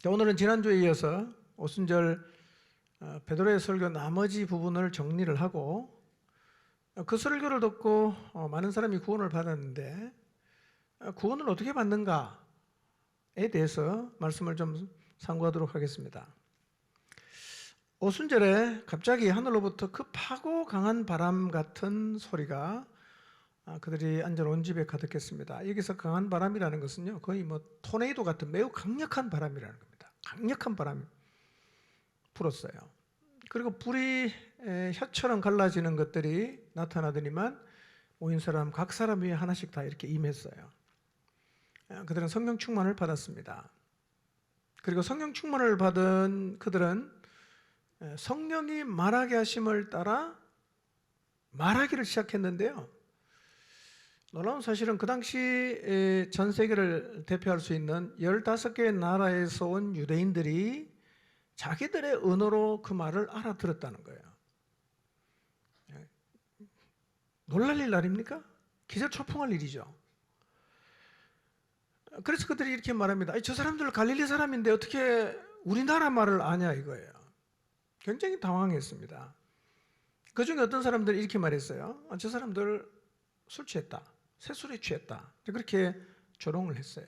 자, 오늘은 지난주에 이어서 오순절 베드로의 설교 나머지 부분을 정리를 하고 그 설교를 듣고 많은 사람이 구원을 받았는데 구원을 어떻게 받는가에 대해서 말씀을 좀 상고하도록 하겠습니다. 오순절에 갑자기 하늘로부터 급하고 강한 바람 같은 소리가 그들이 앉아온 집에 가득했습니다. 여기서 강한 바람이라는 것은요, 거의 토네이도 같은 매우 강력한 바람이라는 겁니다. 강력한 바람이 불었어요. 그리고 불이 혀처럼 갈라지는 것들이 나타나더니만 모인 사람 각 사람 위에 하나씩 다 이렇게 임했어요. 그들은 성령 충만을 받았습니다. 그리고 성령 충만을 받은 그들은 성령이 말하게 하심을 따라 말하기를 시작했는데요. 놀라운 사실은 그 당시 전 세계를 대표할 수 있는 15개의 나라에서 온 유대인들이 자기들의 언어로 그 말을 알아들었다는 거예요. 놀랄 일 아닙니까? 기절초풍할 일이죠. 그래서 그들이 이렇게 말합니다. 저 사람들 갈릴리 사람인데 어떻게 우리나라 말을 아냐 이거예요. 굉장히 당황했습니다. 그 중에 어떤 사람들이 이렇게 말했어요. 저 사람들 술 취했다. 새술에 취했다. 그렇게 조롱을 했어요.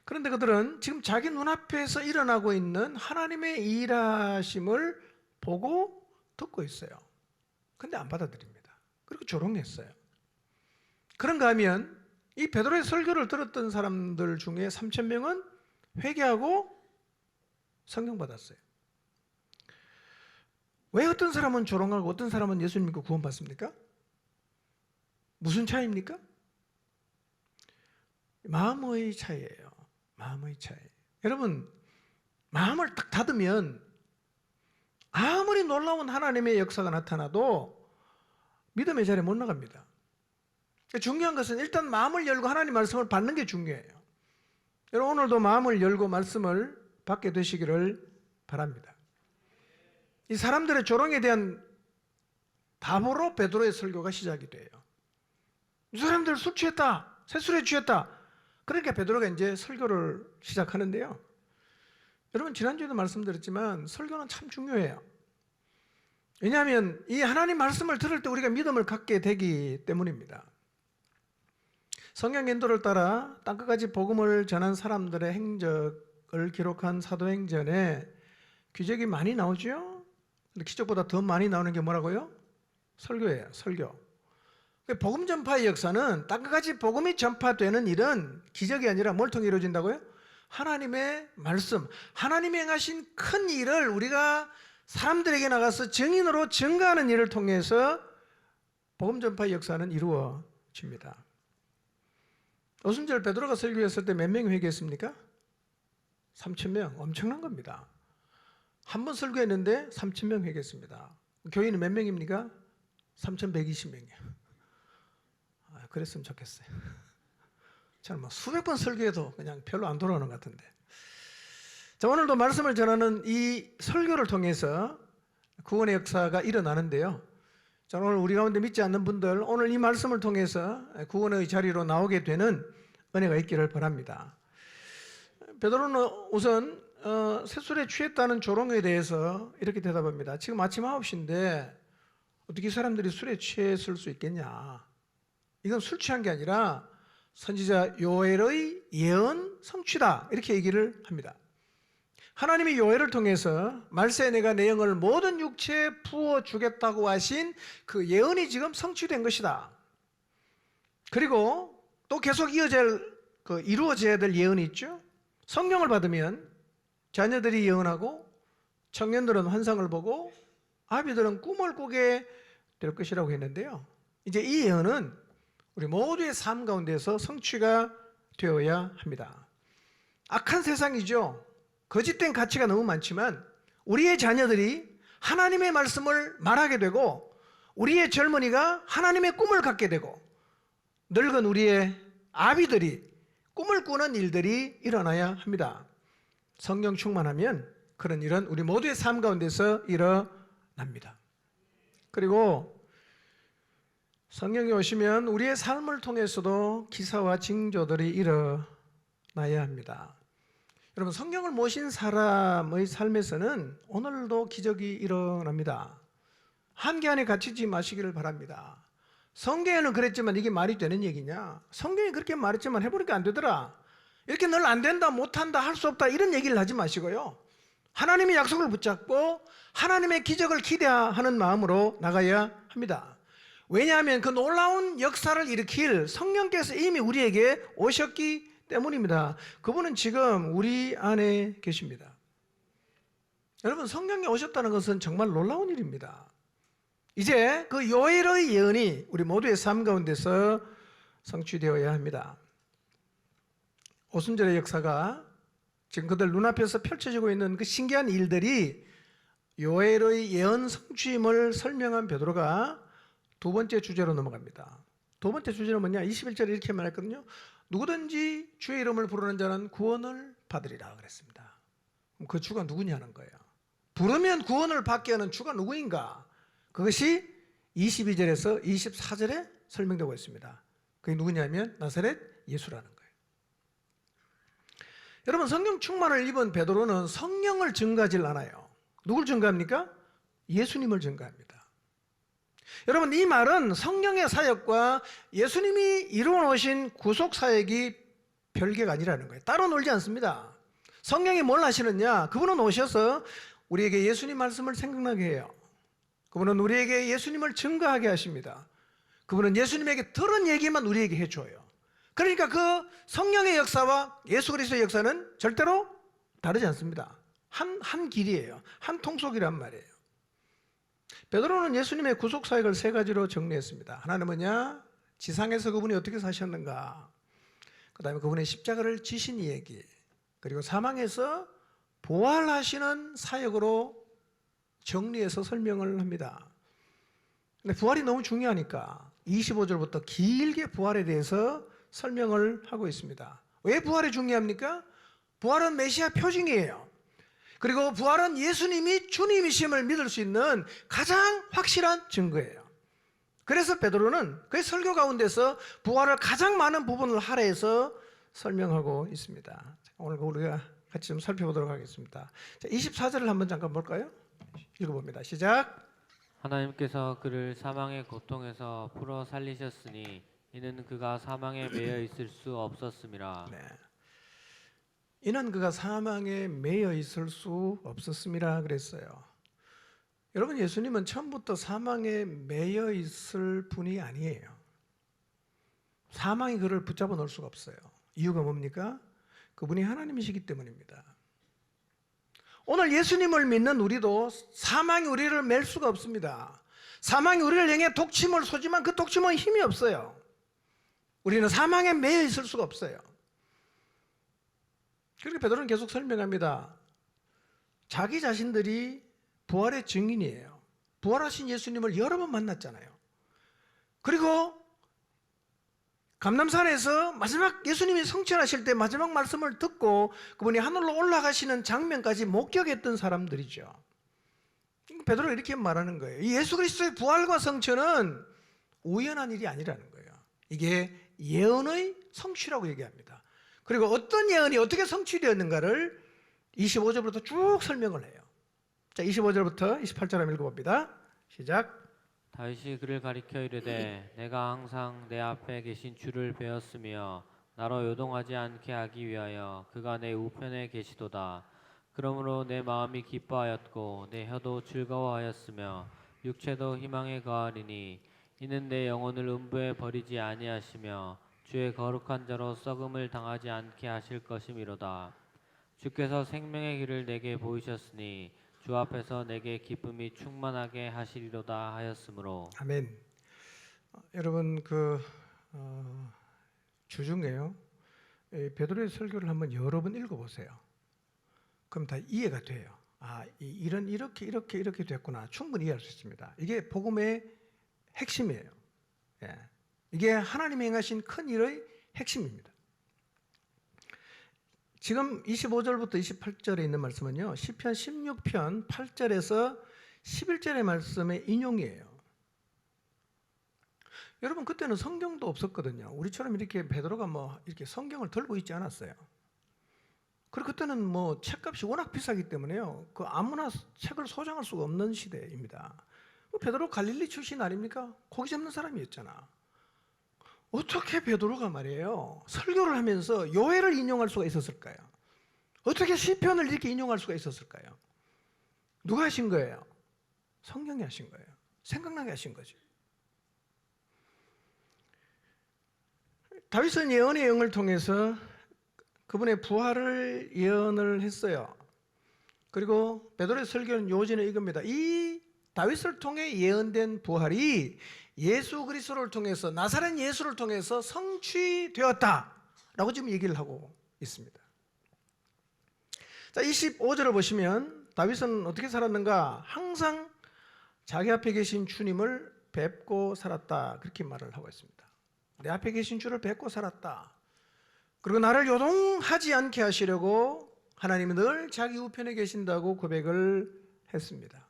그런데 그들은 지금 자기 눈앞에서 일어나고 있는 하나님의 일하심을 보고 듣고 있어요. 근데 안 받아들입니다. 그리고 조롱했어요. 그런가 하면 이 베드로의 설교를 들었던 사람들 중에 3,000명은 회개하고 성령 받았어요. 왜 어떤 사람은 조롱하고 어떤 사람은 예수 믿고 구원받습니까? 무슨 차이입니까? 마음의 차이예요. 마음의 차이. 여러분, 마음을 딱 닫으면 아무리 놀라운 하나님의 역사가 나타나도 믿음의 자리에 못 나갑니다. 중요한 것은 일단 마음을 열고 하나님 말씀을 받는 게 중요해요. 여러분, 오늘도 마음을 열고 말씀을 받게 되시기를 바랍니다. 이 사람들의 조롱에 대한 답으로 베드로의 설교가 시작이 돼요. 이 사람들 술 취했다. 새술에 취했다. 그러니까 베드로가 이제 설교를 시작하는데요. 여러분, 지난주에도 말씀드렸지만 설교는 참 중요해요. 왜냐하면 이 하나님 말씀을 들을 때 우리가 믿음을 갖게 되기 때문입니다. 성경 인도를 따라 땅끝까지 복음을 전한 사람들의 행적을 기록한 사도행전에 기적이 많이 나오죠. 근데 기적보다 더 많이 나오는 게 뭐라고요? 설교예요. 설교. 복음 전파의 역사는 땅끝까지 복음이 전파되는 일은 기적이 아니라 뭘 통해 이루어진다고요? 하나님의 말씀, 하나님이 행하신 큰 일을 우리가 사람들에게 나가서 증인으로 증거하는 일을 통해서 복음 전파의 역사는 이루어집니다. 오순절 베드로가 설교했을 때 몇 명이 회개했습니까? 3,000명. 엄청난 겁니다. 한 번 설교했는데 3,000명 회개했습니다. 교인은 몇 명입니까? 3,120명이요. 그랬으면 좋겠어요. 저는 수백 번 설교해도 그냥 별로 안 돌아오는 것 같은데. 자, 오늘도 말씀을 전하는 이 설교를 통해서 구원의 역사가 일어나는데요. 자, 오늘 우리 가운데 믿지 않는 분들, 오늘 이 말씀을 통해서 구원의 자리로 나오게 되는 은혜가 있기를 바랍니다. 베드로는 우선 새술에 취했다는 조롱에 대해서 이렇게 대답합니다. 지금 아침 9시인데 어떻게 사람들이 술에 취했을 수 있겠냐. 이건 술 취한 게 아니라 선지자 요엘의 예언 성취다. 이렇게 얘기를 합니다. 하나님이 요엘을 통해서 말세에 내가 내 영을 모든 육체에 부어주겠다고 하신 그 예언이 지금 성취된 것이다. 그리고 또 계속 이루어져야 될 예언이 있죠. 성령을 받으면 자녀들이 예언하고 청년들은 환상을 보고 아비들은 꿈을 꾸게 될 것이라고 했는데요. 이제 이 예언은 우리 모두의 삶 가운데서 성취가 되어야 합니다. 악한 세상이죠. 거짓된 가치가 너무 많지만 우리의 자녀들이 하나님의 말씀을 말하게 되고 우리의 젊은이가 하나님의 꿈을 갖게 되고 늙은 우리의 아비들이 꿈을 꾸는 일들이 일어나야 합니다. 성령 충만하면 그런 일은 우리 모두의 삶 가운데서 일어납니다. 그리고 성령이 오시면 우리의 삶을 통해서도 기사와 징조들이 일어나야 합니다. 여러분, 성경을 모신 사람의 삶에서는 오늘도 기적이 일어납니다. 한계 안에 갇히지 마시기를 바랍니다. 성경에는 그랬지만 이게 말이 되는 얘기냐? 성경이 그렇게 말했지만 해보니까 안 되더라. 이렇게 늘 안 된다, 못한다, 할 수 없다 이런 얘기를 하지 마시고요. 하나님의 약속을 붙잡고 하나님의 기적을 기대하는 마음으로 나가야 합니다. 왜냐하면 그 놀라운 역사를 일으킬 성령께서 이미 우리에게 오셨기 때문입니다. 그분은 지금 우리 안에 계십니다. 여러분, 성령이 오셨다는 것은 정말 놀라운 일입니다. 이제 그 요엘의 예언이 우리 모두의 삶 가운데서 성취되어야 합니다. 오순절의 역사가 지금 그들 눈앞에서 펼쳐지고 있는 그 신기한 일들이 요엘의 예언 성취임을 설명한 베드로가 두 번째 주제로 넘어갑니다. 두 번째 주제는 뭐냐? 21절에 이렇게 말했거든요. 누구든지 주의 이름을 부르는 자는 구원을 받으리라 그랬습니다. 그 주가 누구냐는 거예요. 부르면 구원을 받게 하는 주가 누구인가? 그것이 22절에서 24절에 설명되고 있습니다. 그게 누구냐면 나사렛 예수라는 거예요. 여러분, 성령 충만을 입은 베드로는 성령을 증거하질 않아요. 누굴 증거합니까? 예수님을 증거합니다. 여러분, 이 말은 성령의 사역과 예수님이 이루어놓으신 구속 사역이 별개가 아니라는 거예요. 따로 놀지 않습니다. 성령이 뭘 하시느냐? 그분은 오셔서 우리에게 예수님 말씀을 생각나게 해요. 그분은 우리에게 예수님을 증거하게 하십니다. 그분은 예수님에게 들은 얘기만 우리에게 해줘요. 그러니까 그 성령의 역사와 예수 그리스도의 역사는 절대로 다르지 않습니다. 한 길이에요. 한 통속이란 말이에요. 베드로는 예수님의 구속 사역을 세 가지로 정리했습니다. 하나는 뭐냐? 지상에서 그분이 어떻게 사셨는가? 그 다음에 그분의 십자가를 지신 얘기, 그리고 사망에서 부활하시는 사역으로 정리해서 설명을 합니다. 근데 부활이 너무 중요하니까 25절부터 길게 부활에 대해서 설명을 하고 있습니다. 왜 부활이 중요합니까? 부활은 메시아 표징이에요. 그리고 부활은 예수님이 주님이심을 믿을 수 있는 가장 확실한 증거예요. 그래서 베드로는 그의 설교 가운데서 부활을 가장 많은 부분을 할애해서 설명하고 있습니다. 오늘 우리가 같이 좀 살펴보도록 하겠습니다. 24절을 한번 잠깐 볼까요? 읽어봅니다. 시작. 하나님께서 그를 사망의 고통에서 풀어 살리셨으니 이는 그가 사망에 매여 있을 수 없었음이라. 네. 이는 그가 사망에 매여 있을 수 없었음이라 그랬어요. 여러분, 예수님은 처음부터 사망에 매여 있을 분이 아니에요. 사망이 그를 붙잡아 놓을 수가 없어요. 이유가 뭡니까? 그분이 하나님이시기 때문입니다. 오늘 예수님을 믿는 우리도 사망이 우리를 맬 수가 없습니다. 사망이 우리를 향해 독침을 쏘지만 그 독침은 힘이 없어요. 우리는 사망에 매여 있을 수가 없어요. 그렇게 베드로는 계속 설명합니다. 자기 자신들이 부활의 증인이에요. 부활하신 예수님을 여러 번 만났잖아요. 그리고 감람산에서 마지막 예수님이 성천하실 때 마지막 말씀을 듣고 그분이 하늘로 올라가시는 장면까지 목격했던 사람들이죠. 베드로가 이렇게 말하는 거예요. 이 예수 그리스도의 부활과 성천은 우연한 일이 아니라는 거예요. 이게 예언의 성취라고 얘기합니다. 그리고 어떤 예언이 어떻게 성취되었는가를 25절부터 쭉 설명을 해요. 자, 25절부터 28절 한번 읽어봅니다. 시작. 다윗이 그를 가리켜 이르되 내가 항상 내 앞에 계신 주를 배웠으며 나로 요동하지 않게 하기 위하여 그가 내 우편에 계시도다. 그러므로 내 마음이 기뻐하였고 내 혀도 즐거워하였으며 육체도 희망에 거하리니 이는 내 영혼을 음부에 버리지 아니하시며 주의 거룩한 자로 썩음을 당하지 않게 하실 것이미로다. 주께서 생명의 길을 내게 보이셨으니 주 앞에서 내게 기쁨이 충만하게 하시리로다 하였으므로. 아멘. 여러분, 주중에요, 베드로의 설교를 한번 여러 번 읽어보세요. 그럼 다 이해가 돼요. 아, 이렇게 됐구나. 충분히 이해할 수 있습니다. 이게 복음의 핵심이에요. 예. 이게 하나님이 행하신 큰 일의 핵심입니다. 지금 25절부터 28절에 있는 말씀은요, 시편 16편 8절에서 11절의 말씀의 인용이에요. 여러분, 그때는 성경도 없었거든요. 우리처럼 이렇게 베드로가 이렇게 성경을 들고 있지 않았어요. 그리고 그때는 뭐 책값이 워낙 비싸기 때문에요. 그 아무나 책을 소장할 수가 없는 시대입니다. 베드로 갈릴리 출신 아닙니까? 고기 잡는 사람이었잖아. 어떻게 베드로가 말이에요, 설교를 하면서 요엘을 인용할 수가 있었을까요? 어떻게 시편을 이렇게 인용할 수가 있었을까요? 누가 하신 거예요? 성령이 하신 거예요. 생각나게 하신 거죠. 다윗은 예언의 영을 통해서 그분의 부활을 예언을 했어요. 그리고 베드로의 설교는 요지는 이겁니다. 이 다윗을 통해 예언된 부활이 예수 그리스도를 통해서, 나사렛 예수를 통해서 성취되었다라고 지금 얘기를 하고 있습니다. 자, 25절을 보시면 다윗은 어떻게 살았는가? 항상 자기 앞에 계신 주님을 뵙고 살았다, 그렇게 말을 하고 있습니다. 내 앞에 계신 주를 뵙고 살았다. 그리고 나를 요동하지 않게 하시려고 하나님은 늘 자기 우편에 계신다고 고백을 했습니다.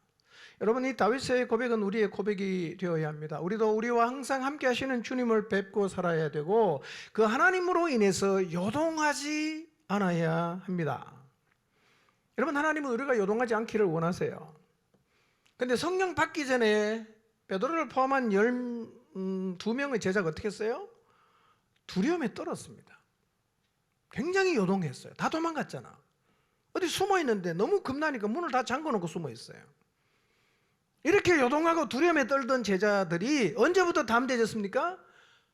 여러분, 이 다윗의 고백은 우리의 고백이 되어야 합니다. 우리도 우리와 항상 함께 하시는 주님을 뵙고 살아야 되고, 그 하나님으로 인해서 요동하지 않아야 합니다. 여러분, 하나님은 우리가 요동하지 않기를 원하세요. 근데 성령 받기 전에 베드로를 포함한 12명의 제자가 어떻게 했어요? 두려움에 떨었습니다. 굉장히 요동했어요. 다 도망갔잖아. 어디 숨어 있는데 너무 겁나니까 문을 다 잠궈놓고 숨어 있어요. 이렇게 요동하고 두려움에 떨던 제자들이 언제부터 담대해졌습니까?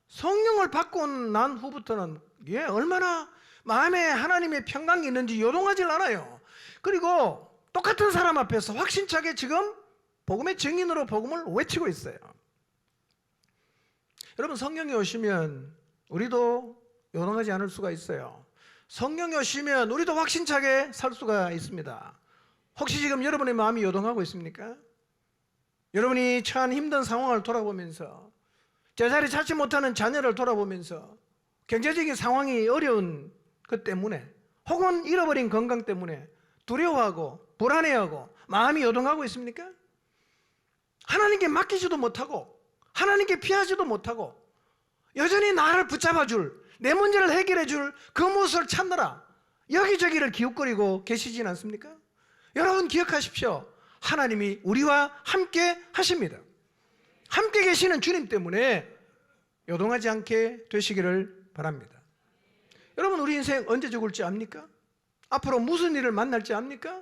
성령을 받고 난 후부터는 얼마나 마음에 하나님의 평강이 있는지 요동하질 않아요. 그리고 똑같은 사람 앞에서 확신차게 지금 복음의 증인으로 복음을 외치고 있어요. 여러분, 성령이 오시면 우리도 요동하지 않을 수가 있어요. 성령이 오시면 우리도 확신차게 살 수가 있습니다. 혹시 지금 여러분의 마음이 요동하고 있습니까? 여러분이 처한 힘든 상황을 돌아보면서, 제자리 찾지 못하는 자녀를 돌아보면서, 경제적인 상황이 어려운 것 때문에, 혹은 잃어버린 건강 때문에 두려워하고 불안해하고 마음이 요동하고 있습니까? 하나님께 맡기지도 못하고 하나님께 피하지도 못하고 여전히 나를 붙잡아줄, 내 문제를 해결해줄 그 무엇을 찾느라 여기저기를 기웃거리고 계시진 않습니까? 여러분, 기억하십시오. 하나님이 우리와 함께 하십니다. 함께 계시는 주님 때문에 요동하지 않게 되시기를 바랍니다. 여러분, 우리 인생 언제 죽을지 압니까? 앞으로 무슨 일을 만날지 압니까?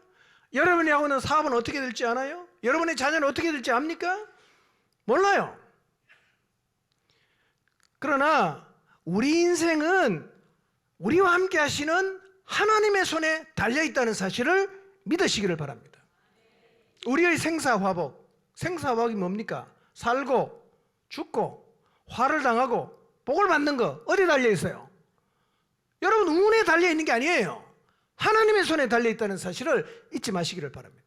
여러분이 하고 있는 사업은 어떻게 될지 아나요? 여러분의 자녀는 어떻게 될지 압니까? 몰라요. 그러나 우리 인생은 우리와 함께 하시는 하나님의 손에 달려있다는 사실을 믿으시기를 바랍니다. 우리의 생사화복, 생사화복이 뭡니까? 살고 죽고 화를 당하고 복을 받는 거 어디에 달려있어요? 여러분, 운에 달려있는 게 아니에요. 하나님의 손에 달려있다는 사실을 잊지 마시기를 바랍니다.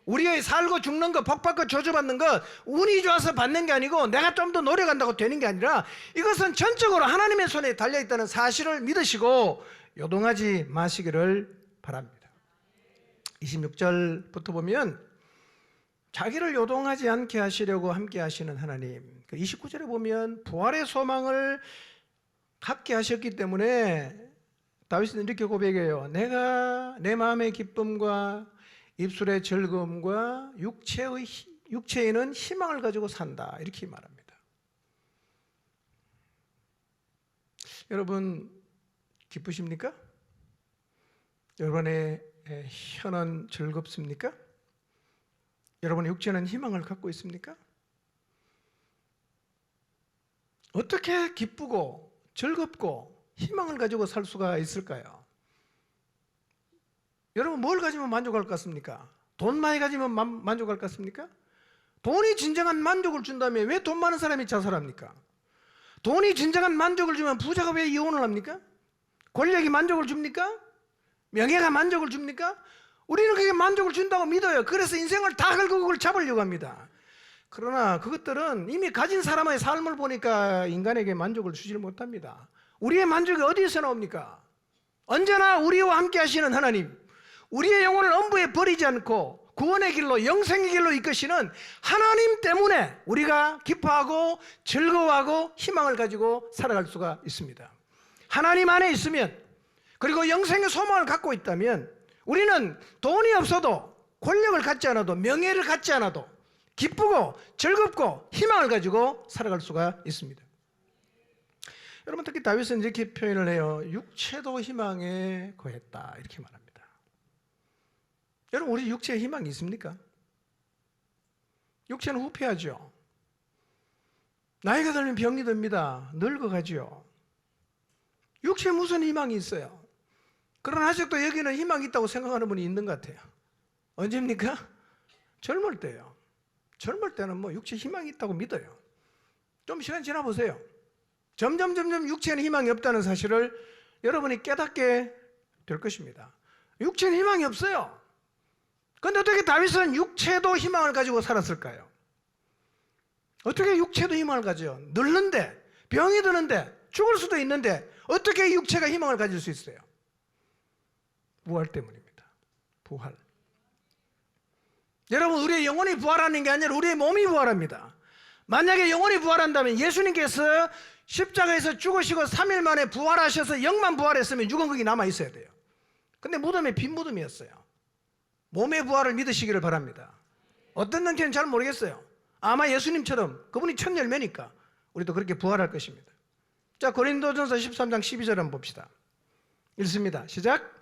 우리의 살고 죽는 것, 복받고 저주받는 것, 운이 좋아서 받는 게 아니고 내가 좀 더 노력한다고 되는 게 아니라 이것은 전적으로 하나님의 손에 달려있다는 사실을 믿으시고 요동하지 마시기를 바랍니다. 26절부터 보면 자기를 요동하지 않게 하시려고 함께 하시는 하나님, 29절에 보면 부활의 소망을 갖게 하셨기 때문에 다윗은 이렇게 고백해요. 내가 내 마음의 기쁨과 입술의 즐거움과 육체에는 희망을 가지고 산다, 이렇게 말합니다. 여러분, 기쁘십니까? 여러분의 혀는 즐겁습니까? 여러분의 육체는 희망을 갖고 있습니까? 어떻게 기쁘고 즐겁고 희망을 가지고 살 수가 있을까요? 여러분, 뭘 가지면 만족할 것 같습니까? 돈 많이 가지면 만족할 것 같습니까? 돈이 진정한 만족을 준다면 왜 돈 많은 사람이 자살합니까? 돈이 진정한 만족을 주면 부자가 왜 이혼을 합니까? 권력이 만족을 줍니까? 명예가 만족을 줍니까? 우리는 그게 만족을 준다고 믿어요. 그래서 인생을 다 걸고 그걸 잡으려고 합니다. 그러나 그것들은 이미 가진 사람의 삶을 보니까 인간에게 만족을 주질 못합니다. 우리의 만족이 어디에서 나옵니까? 언제나 우리와 함께 하시는 하나님, 우리의 영혼을 엄부에 버리지 않고 구원의 길로, 영생의 길로 이끄시는 하나님 때문에 우리가 기뻐하고 즐거워하고 희망을 가지고 살아갈 수가 있습니다. 하나님 안에 있으면 그리고 영생의 소망을 갖고 있다면 우리는 돈이 없어도, 권력을 갖지 않아도, 명예를 갖지 않아도 기쁘고 즐겁고 희망을 가지고 살아갈 수가 있습니다. 여러분, 특히 다윗은 이렇게 표현을 해요. 육체도 희망에 거했다, 이렇게 말합니다. 여러분, 우리 육체에 희망이 있습니까? 육체는 후패하죠. 나이가 들면 병이 듭니다. 늙어가죠. 육체에 무슨 희망이 있어요? 그러나 아직도 여기는 희망이 있다고 생각하는 분이 있는 것 같아요. 언제입니까? 젊을 때요. 젊을 때는 뭐 육체에 희망이 있다고 믿어요. 좀 시간 지나보세요. 점점 육체에는 희망이 없다는 사실을 여러분이 깨닫게 될 것입니다. 육체는 희망이 없어요. 그런데 어떻게 다윗은 육체도 희망을 가지고 살았을까요? 어떻게 육체도 희망을 가져요? 늙는데, 병이 드는데, 죽을 수도 있는데 어떻게 육체가 희망을 가질 수 있어요? 부활 때문입니다. 부활. 여러분, 우리의 영혼이 부활하는 게 아니라 우리의 몸이 부활합니다. 만약에 영혼이 부활한다면 예수님께서 십자가에서 죽으시고 3일 만에 부활하셔서 영만 부활했으면 육은 거기 남아 있어야 돼요. 근데 무덤에 빈 무덤이었어요. 몸의 부활을 믿으시기를 바랍니다. 어떤 능력인지는 잘 모르겠어요. 아마 예수님처럼 그분이 첫 열매니까 우리도 그렇게 부활할 것입니다. 자, 고린도전서 13장 12절 한번 봅시다. 읽습니다. 시작.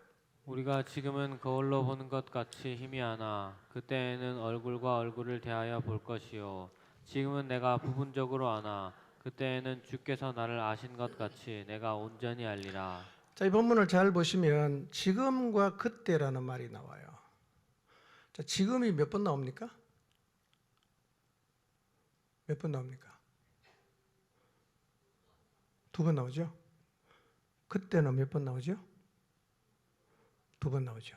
우리가 지금은 거울로 보는 것 같이 희미하나 그때에는 얼굴과 얼굴을 대하여 볼 것이요 지금은 내가 부분적으로 아나 그때에는 주께서 나를 아신 것 같이 내가 온전히 알리라. 자, 이 본문을 잘 보시면 지금과 그때라는 말이 나와요. 자, 지금이 몇 번 나옵니까? 몇 번 나옵니까? 2번 나오죠? 그때는 몇 번 나오죠? 2번 나오죠.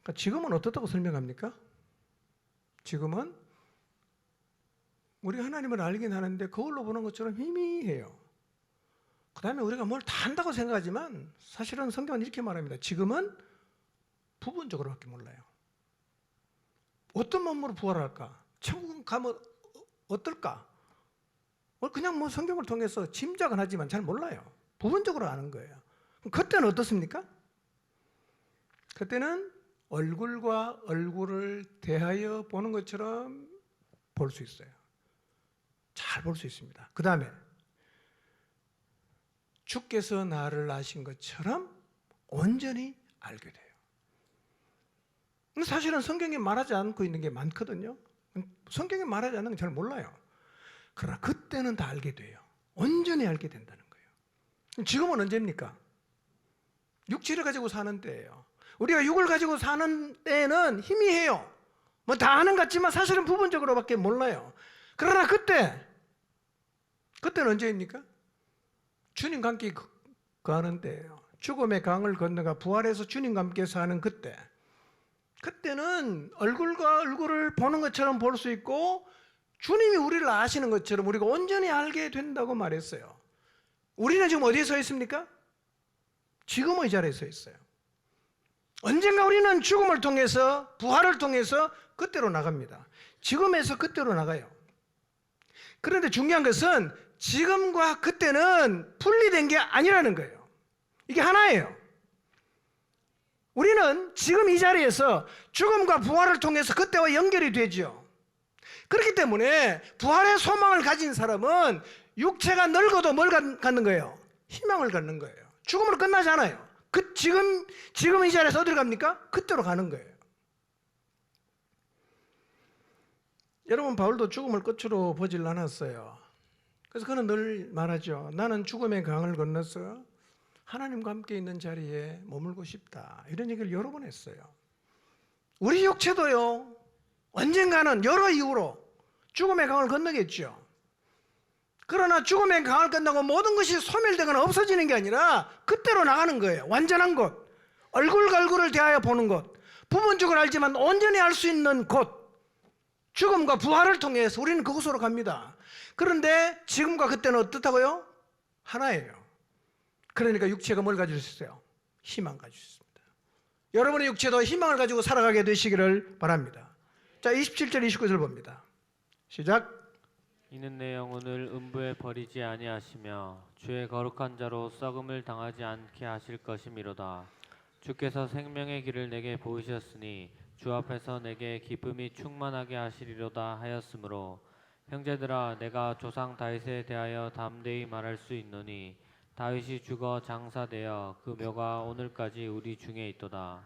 그러니까 지금은 어떻다고 설명합니까? 지금은 우리 하나님을 알긴 하는데 거울로 보는 것처럼 희미해요. 그 다음에 우리가 뭘 다 안다고 생각하지만 사실은 성경은 이렇게 말합니다. 지금은 부분적으로밖에 몰라요. 어떤 몸으로 부활할까? 천국 가면 어떨까? 그냥 뭐 성경을 통해서 짐작은 하지만 잘 몰라요. 부분적으로 아는 거예요. 그때는 어떻습니까? 그때는 얼굴과 얼굴을 대하여 보는 것처럼 볼 수 있어요. 잘 볼 수 있습니다. 그 다음에 주께서 나를 아신 것처럼 온전히 알게 돼요. 근데 사실은 성경에 말하지 않고 있는 게 많거든요. 성경에 말하지 않는 건 잘 몰라요. 그러나 그때는 다 알게 돼요. 온전히 알게 된다는 거예요. 지금은 언제입니까? 육체를 가지고 사는 때예요. 우리가 육을 가지고 사는 때는 희미해요. 뭐 다 아는 것 같지만 사실은 부분적으로밖에 몰라요. 그러나 그때는 언제입니까? 주님과 함께 거하는 때예요. 죽음의 강을 건너가 부활해서 주님과 함께 사는 그때. 그때는 얼굴과 얼굴을 보는 것처럼 볼 수 있고 주님이 우리를 아시는 것처럼 우리가 온전히 알게 된다고 말했어요. 우리는 지금 어디에 서 있습니까? 지금의 자리에 서 있어요. 언젠가 우리는 죽음을 통해서 부활을 통해서 그때로 나갑니다. 지금에서 그때로 나가요. 그런데 중요한 것은 지금과 그때는 분리된 게 아니라는 거예요. 이게 하나예요. 우리는 지금 이 자리에서 죽음과 부활을 통해서 그때와 연결이 되죠. 그렇기 때문에 부활의 소망을 가진 사람은 육체가 늙어도 뭘 갖는 거예요? 희망을 갖는 거예요. 죽음으로 끝나지 않아요. 지금 이 자리에서 어디로 갑니까? 그때로 가는 거예요. 여러분, 바울도 죽음을 끝으로 보질 않았어요. 그래서 그는 늘 말하죠. 나는 죽음의 강을 건너서 하나님과 함께 있는 자리에 머물고 싶다. 이런 얘기를 여러 번 했어요. 우리 육체도요, 언젠가는 여러 이유로 죽음의 강을 건너겠죠. 그러나 죽음의 강을 건너고 모든 것이 소멸되거나 없어지는 게 아니라 그때로 나가는 거예요. 완전한 곳, 얼굴과 얼굴을 대하여 보는 곳, 부분적으로 알지만 온전히 알 수 있는 곳, 죽음과 부활을 통해서 우리는 그곳으로 갑니다. 그런데 지금과 그때는 어떻다고요? 하나예요. 그러니까 육체가 뭘 가지고 있어요? 희망 가지고 있습니다. 여러분의 육체도 희망을 가지고 살아가게 되시기를 바랍니다. 자, 27절 29절 봅니다. 시작. 이는 내 영혼을 음부에 버리지 아니하시며 주의 거룩한 자로 썩음을 당하지 않게 하실 것이미로다. 주께서 생명의 길을 내게 보이셨으니 주 앞에서 내게 기쁨이 충만하게 하시리로다 하였으므로 형제들아 내가 조상 다윗에 대하여 담대히 말할 수 있노니 다윗이 죽어 장사되어 그 묘가 오늘까지 우리 중에 있도다.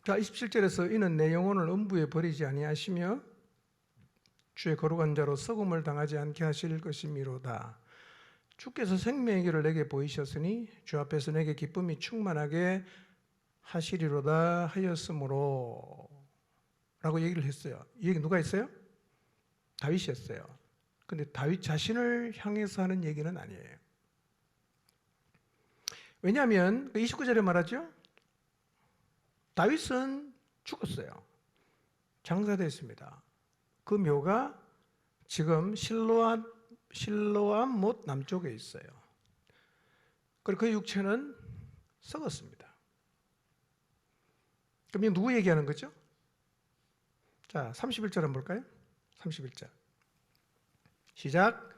자, 27절에서 이는 내 영혼을 음부에 버리지 아니하시며 주의 거룩한 자로 썩음을 당하지 않게 하실 것이미로다. 주께서 생명의 길을 내게 보이셨으니 주 앞에서 내게 기쁨이 충만하게 하시리로다 하였으므로 라고 얘기를 했어요. 이 얘기 누가 했어요? 다윗이 했어요. 근데 다윗 자신을 향해서 하는 얘기는 아니에요. 왜냐하면 29절에 말하죠. 다윗은 죽었어요. 장사됐습니다. 그 묘가 지금 실로암 못 남쪽에 있어요. 그리고 그 육체는 썩었습니다. 그럼 이거 누구 얘기하는 거죠? 자, 31절 한번 볼까요? 31절. 시작.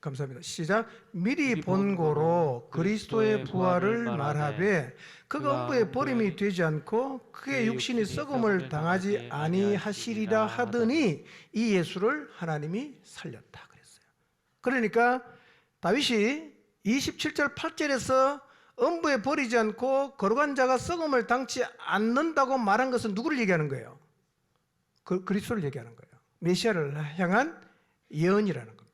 감사합니다. 시작. 미리 본고로 그리스도의 부활을 말하되 그가 음부에 버림이 되지 않고 그의 육신이 썩음을 당하지 아니하시리라 하더니 이 예수를 하나님이 살렸다 그랬어요. 그러니까 다윗이 27절 8절에서 음부에 버리지 않고 거룩한 자가 썩음을 당치 않는다고 말한 것은 누구를 얘기하는 거예요? 그리스도를 얘기하는 거예요. 메시아를 향한 예언이라는 겁니다.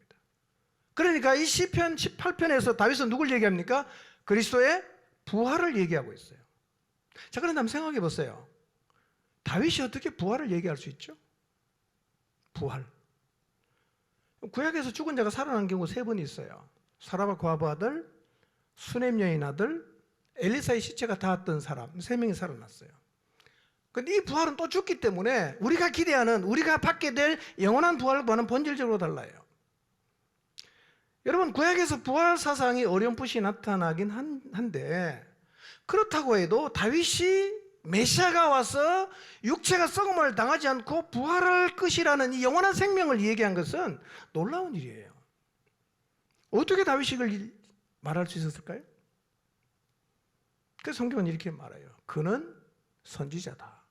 그러니까 이 시편 18편에서 다윗은 누굴 얘기합니까? 그리스도의 부활을 얘기하고 있어요. 자, 그런데 한번 생각해 보세요. 다윗이 어떻게 부활을 얘기할 수 있죠? 부활. 구약에서 죽은 자가 살아난 경우 3번 있어요. 사라바 과부 아들, 수넴 여인 아들, 엘리사의 시체가 닿았던 사람 3명이 살아났어요. 근데 이 부활은 또 죽기 때문에 우리가 기대하는, 우리가 받게 될 영원한 부활과는 본질적으로 달라요. 여러분, 구약에서 부활 사상이 어렴풋이 나타나긴 한데 그렇다고 해도 다윗이 메시아가 와서 육체가 썩음을 당하지 않고 부활할 것이라는 이 영원한 생명을 얘기한 것은 놀라운 일이에요. 어떻게 다윗이 이걸 말할 수 있었을까요? 그래서 성경은 이렇게 말해요. 그는 선지자다.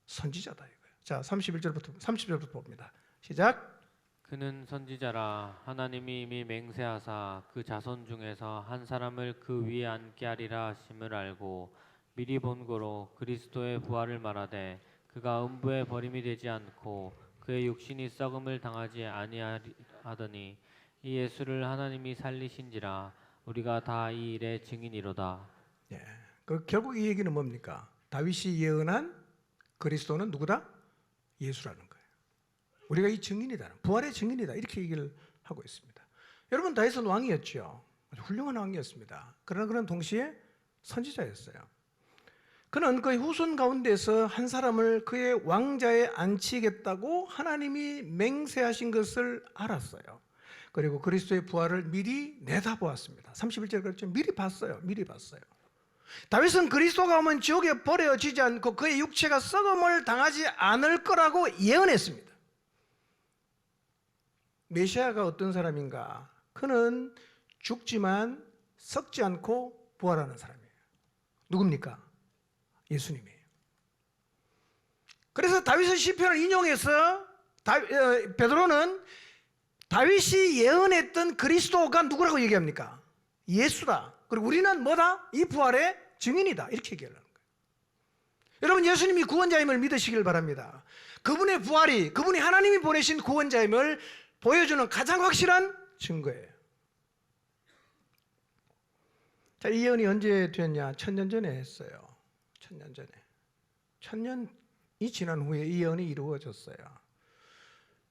선지자다 이거예요. 자, 30절부터 봅니다. 시작. 그는 선지자라 하나님이 이미 맹세하사 그 자손 중에서 한 사람을 그 위에 앉게 하리라 하심을 알고 미리 본고로 그리스도의 부활을 말하되 그가 음부에 버림이 되지 않고 그의 육신이 썩음을 당하지 아니하더니 이 예수를 하나님이 살리신지라 우리가 다 이 일의 증인이로다. 예, 결국 이 얘기는 뭡니까? 다윗이 예언한 그리스도는 누구다? 예수라는 거예요. 우리가 이 증인이다, 부활의 증인이다 이렇게 얘기를 하고 있습니다. 여러분, 다윗은 왕이었죠. 아주 훌륭한 왕이었습니다. 그러나 그는 동시에 선지자였어요. 그는 그의 후손 가운데서 한 사람을 그의 왕자에 앉히겠다고 하나님이 맹세하신 것을 알았어요. 그리고 그리스도의 부활을 미리 내다보았습니다. 31절 그렇죠. 미리 봤어요. 다윗은 그리스도가 오면 지옥에 버려지지 않고 그의 육체가 썩음을 당하지 않을 거라고 예언했습니다. 메시아가 어떤 사람인가? 그는 죽지만 썩지 않고 부활하는 사람이에요. 누굽니까? 예수님이에요. 그래서 다윗의 시편을 인용해서 베드로는 다윗이 예언했던 그리스도가 누구라고 얘기합니까? 예수다. 그리고 우리는 뭐다? 이 부활의 증인이다. 이렇게 얘기하는 거예요. 여러분, 예수님이 구원자임을 믿으시길 바랍니다. 그분의 부활이, 그분이 하나님이 보내신 구원자임을 보여주는 가장 확실한 증거예요. 자, 이 예언이 언제 됐냐? 1000년 전에 했어요. 1000년 전에. 1000년이 지난 후에 이 예언이 이루어졌어요.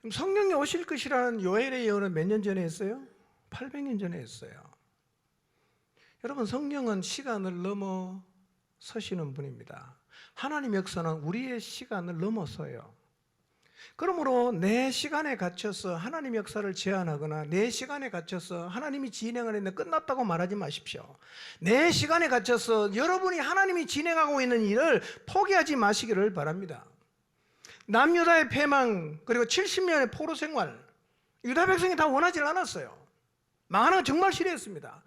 그럼 성령이 오실 것이라는 요엘의 예언은 몇 년 전에 했어요? 800년 전에 했어요. 여러분, 성령은 시간을 넘어서시는 분입니다. 하나님의 역사는 우리의 시간을 넘어서요. 그러므로 내 시간에 갇혀서 하나님의 역사를 제한하거나 내 시간에 갇혀서 하나님이 진행을 했는데 끝났다고 말하지 마십시오. 내 시간에 갇혀서 여러분이 하나님이 진행하고 있는 일을 포기하지 마시기를 바랍니다. 남유다의 패망, 그리고 70년의 포로 생활, 유다 백성이 다 원하지 않았어요. 망하는 건 정말 싫어했습니다.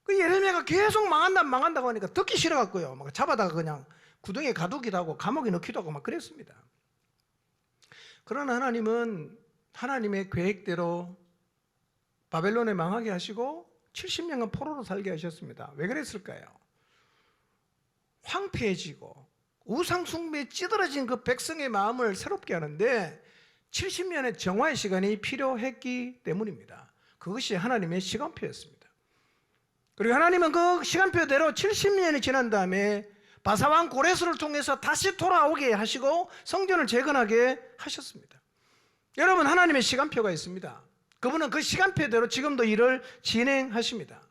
그 예레미야가 계속 망한다고 하니까 듣기 싫어갖고요. 막 잡아다가 그냥 구덩이에 가두기도 하고 감옥에 넣기도 하고 막 그랬습니다. 그러나 하나님은 하나님의 계획대로 바벨론에 망하게 하시고 70년간 포로로 살게 하셨습니다. 왜 그랬을까요? 황폐해지고 우상 숭배에 찌들어진 그 백성의 마음을 새롭게 하는데 70년의 정화의 시간이 필요했기 때문입니다. 그것이 하나님의 시간표였습니다. 그리고 하나님은 그 시간표대로 70년이 지난 다음에 바사왕 고레스를 통해서 다시 돌아오게 하시고 성전을 재건하게 하셨습니다. 여러분, 하나님의 시간표가 있습니다. 그분은 그 시간표대로 지금도 일을 진행하십니다.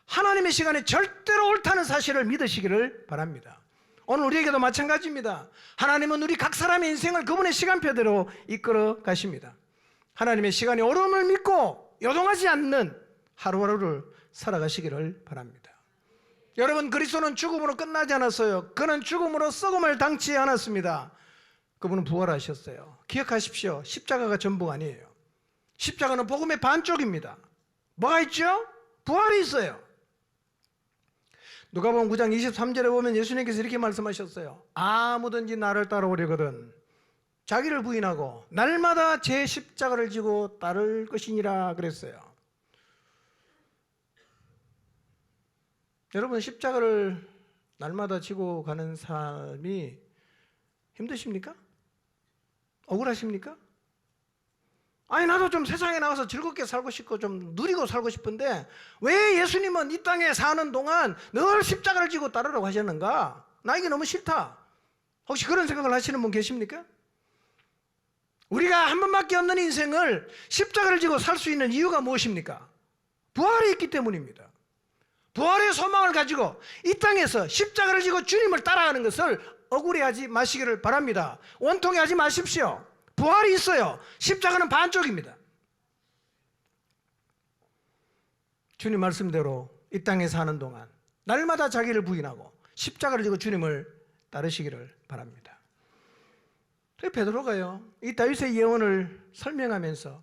하나님의 시간이 절대로 옳다는 사실을 믿으시기를 바랍니다. 오늘 우리에게도 마찬가지입니다. 하나님은 우리 각 사람의 인생을 그분의 시간표대로 이끌어 가십니다. 하나님의 시간이 옳음을 믿고 요동하지 않는 하루하루를 살아가시기를 바랍니다. 여러분, 그리스도는 죽음으로 끝나지 않았어요. 그는 죽음으로 썩음을 당치 않았습니다. 그분은 부활하셨어요. 기억하십시오. 십자가가 전부가 아니에요. 십자가는 복음의 반쪽입니다. 뭐가 있죠? 부활이 있어요. 누가복음 9장 23절에 보면 예수님께서 이렇게 말씀하셨어요. 아무든지 나를 따라오려거든 자기를 부인하고 날마다 제 십자가를 지고 따를 것이니라 그랬어요. 여러분, 십자가를 날마다 지고 가는 삶이 힘드십니까? 억울하십니까? 아니, 나도 좀 세상에 나가서 즐겁게 살고 싶고 좀 누리고 살고 싶은데 왜 예수님은 이 땅에 사는 동안 늘 십자가를 지고 따르라고 하셨는가? 나 이게 너무 싫다. 혹시 그런 생각을 하시는 분 계십니까? 우리가 한 번밖에 없는 인생을 십자가를 지고 살 수 있는 이유가 무엇입니까? 부활이 있기 때문입니다. 부활의 소망을 가지고 이 땅에서 십자가를 지고 주님을 따라가는 것을 억울해하지 마시기를 바랍니다. 원통해하지 마십시오. 부활이 있어요. 십자가는 반쪽입니다. 주님 말씀대로 이 땅에 사는 동안 날마다 자기를 부인하고 십자가를 지고 주님을 따르시기를 바랍니다. 베드로가요, 이 다윗의 예언을 설명하면서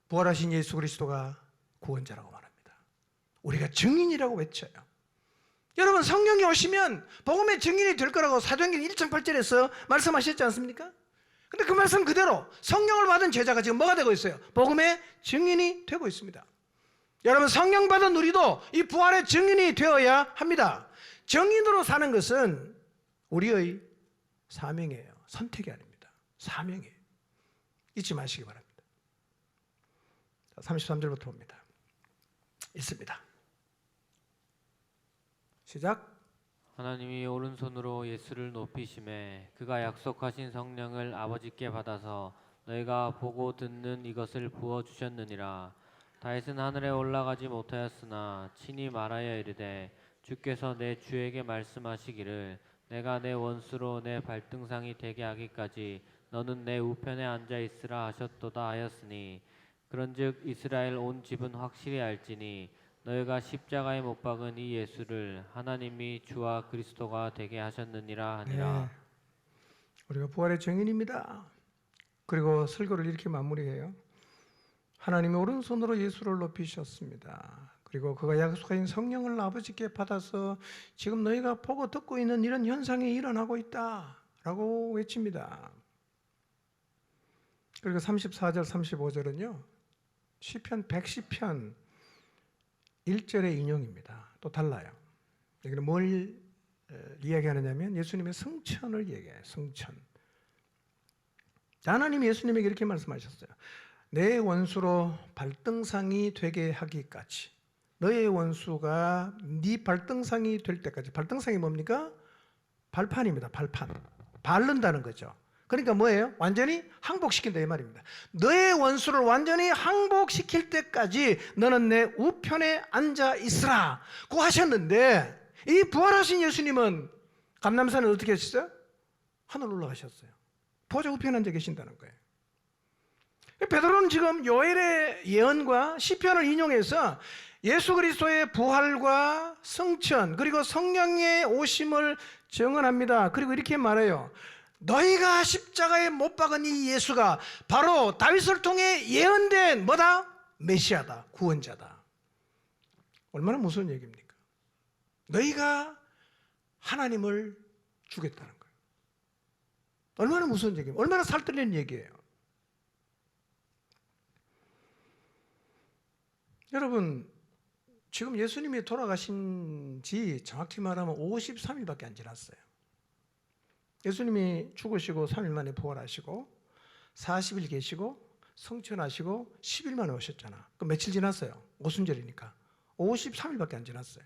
부활하신 예수 그리스도가 구원자라고 말합니다. 우리가 증인이라고 외쳐요. 여러분, 성령이 오시면 복음의 증인이 될 거라고 사도행전 1장 8절에서 말씀하셨지 않습니까? 근데 그 말씀 그대로 성령을 받은 제자가 지금 뭐가 되고 있어요? 복음의 증인이 되고 있습니다. 여러분, 성령 받은 우리도 이 부활의 증인이 되어야 합니다. 증인으로 사는 것은 우리의 사명이에요. 선택이 아닙니다. 사명이에요. 잊지 마시기 바랍니다. 33절부터 봅니다. 있습니다. 시작. 하나님이 오른손으로 예수를 높이심에 그가 약속하신 성령을 아버지께 받아서 너희가 보고 듣는 이것을 부어주셨느니라. 다윗은 하늘에 올라가지 못하였으나 친히 말하여 이르되 주께서 내 주에게 말씀하시기를 내가 내 원수로 내 발등상이 되게 하기까지 너는 내 우편에 앉아 있으라 하셨도다 하였으니 그런즉 이스라엘 온 집은 확실히 알지니 너희가 십자가에 못 박은 이 예수를 하나님이 주와 그리스도가 되게 하셨느니라 하니라. 네. 우리가 부활의 증인입니다. 그리고 설교를 이렇게 마무리해요. 하나님이 오른손으로 예수를 높이셨습니다. 그리고 그가 약속하신 성령을 아버지께 받아서 지금 너희가 보고 듣고 있는 이런 현상이 일어나고 있다라고 외칩니다. 그리고 34절 35절은요 시편 110편 1절의 인용입니다. 또 달라요. 여기는 뭘 이야기하느냐면 예수님의 성천을 얘기해요. 성천. 하나님이 예수님에게 이렇게 말씀하셨어요. 내 원수로 발등상이 되게 하기까지, 너의 원수가 네 발등상이 될 때까지. 발등상이 뭡니까? 발판입니다. 발판. 바른다는 거죠. 그러니까 뭐예요? 완전히 항복시킨다 이 말입니다. 너의 원수를 완전히 항복시킬 때까지 너는 내 우편에 앉아 있으라 고 하셨는데, 이 부활하신 예수님은 감람산에 어떻게 하셨어요? 하늘 올라가셨어요. 보좌 우편에 앉아 계신다는 거예요. 베드로는 지금 요엘의 예언과 시편을 인용해서 예수 그리스도의 부활과 성천 그리고 성령의 오심을 증언합니다. 그리고 이렇게 말해요. 너희가 십자가에 못 박은 이 예수가 바로 다윗을 통해 예언된 뭐다? 메시아다, 구원자다. 얼마나 무서운 얘기입니까? 너희가 하나님을 죽였다는 거예요. 얼마나 무서운 얘기입니까? 얼마나 살뜰린 얘기예요. 여러분, 지금 예수님이 돌아가신 지 정확히 말하면 53일밖에 안 지났어요. 예수님이 죽으시고 3일 만에 부활하시고 40일 계시고 성천하시고 10일 만에 오셨잖아. 그럼 며칠 지났어요? 오순절이니까 53일밖에 안 지났어요.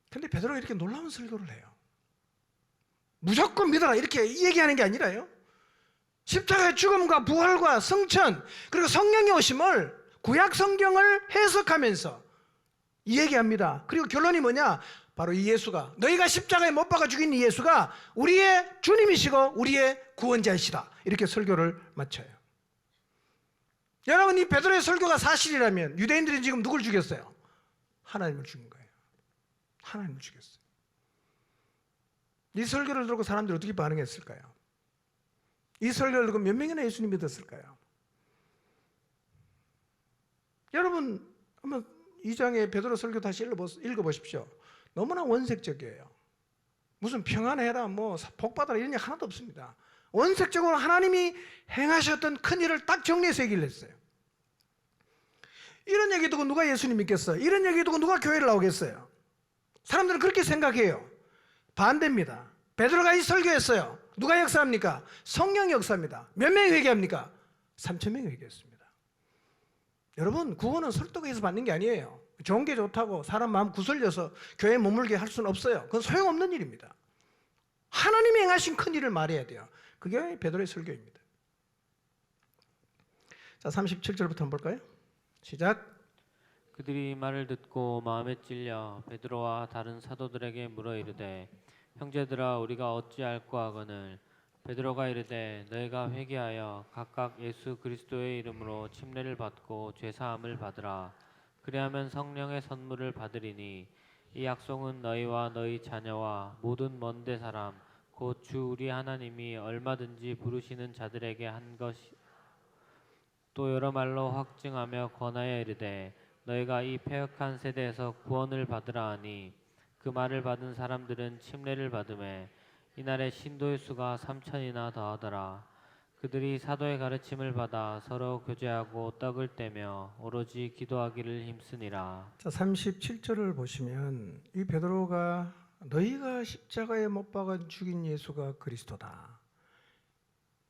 근데 베드로가 이렇게 놀라운 설교를 해요. 무조건 믿어라 이렇게 얘기하는 게 아니라요, 십자가의 죽음과 부활과 성천 그리고 성령의 오심을 구약 성경을 해석하면서 얘기합니다. 그리고 결론이 뭐냐? 바로 이 예수가, 너희가 십자가에 못 박아 죽인 이 예수가 우리의 주님이시고 우리의 구원자이시다. 이렇게 설교를 마쳐요. 여러분, 이 베드로의 설교가 사실이라면 유대인들이 지금 누굴 죽였어요? 하나님을 죽인 거예요. 하나님을 죽였어요. 이 설교를 듣고 사람들이 어떻게 반응했을까요? 이 설교를 듣고 몇 명이나 예수님 믿었을까요? 여러분, 한번 2장의 베드로 설교 다시 읽어보십시오. 너무나 원색적이에요. 무슨 평안해라, 뭐 복받아라 이런 얘기 하나도 없습니다. 원색적으로 하나님이 행하셨던 큰 일을 딱 정리해서 얘기를 했어요. 이런 얘기 듣고 누가 예수님 믿겠어요? 이런 얘기 듣고 누가 교회를 나오겠어요? 사람들은 그렇게 생각해요. 반대입니다. 베드로가 이 설교했어요. 누가 역사합니까? 성령이 역사합니다. 몇 명이 회개합니까? 3,000명이 회개했습니다. 여러분, 구원은 설득해서 받는 게 아니에요. 좋은 게 좋다고 사람 마음 구슬려서 교회에 머물게 할 수는 없어요. 그건 소용없는 일입니다. 하나님이 행하신 큰 일을 말해야 돼요. 그게 베드로의 설교입니다. 자, 37절부터 한번 볼까요? 시작. 그들이 이 말을 듣고 마음에 찔려 베드로와 다른 사도들에게 물어 이르되 형제들아 우리가 어찌할꼬 하거늘 베드로가 이르되 너희가 회개하여 각각 예수 그리스도의 이름으로 침례를 받고 죄 사함을 받으라. 그리하면 성령의 선물을 받으리니 이 약속은 너희와 너희 자녀와 모든 먼데 사람 곧 주 우리 하나님이 얼마든지 부르시는 자들에게 한 것이 또 여러 말로 확증하며 권하여 이르되 너희가 이 패역한 세대에서 구원을 받으라 하니 그 말을 받은 사람들은 침례를 받음에 이날에 신도의 수가 3,000이나 더하더라. 그들이 사도의 가르침을 받아 서로 교제하고 떡을 떼며 오로지 기도하기를 힘쓰니라. 자, 37절을 보시면 이 베드로가 너희가 십자가에 못 박아 죽인 예수가 그리스도다.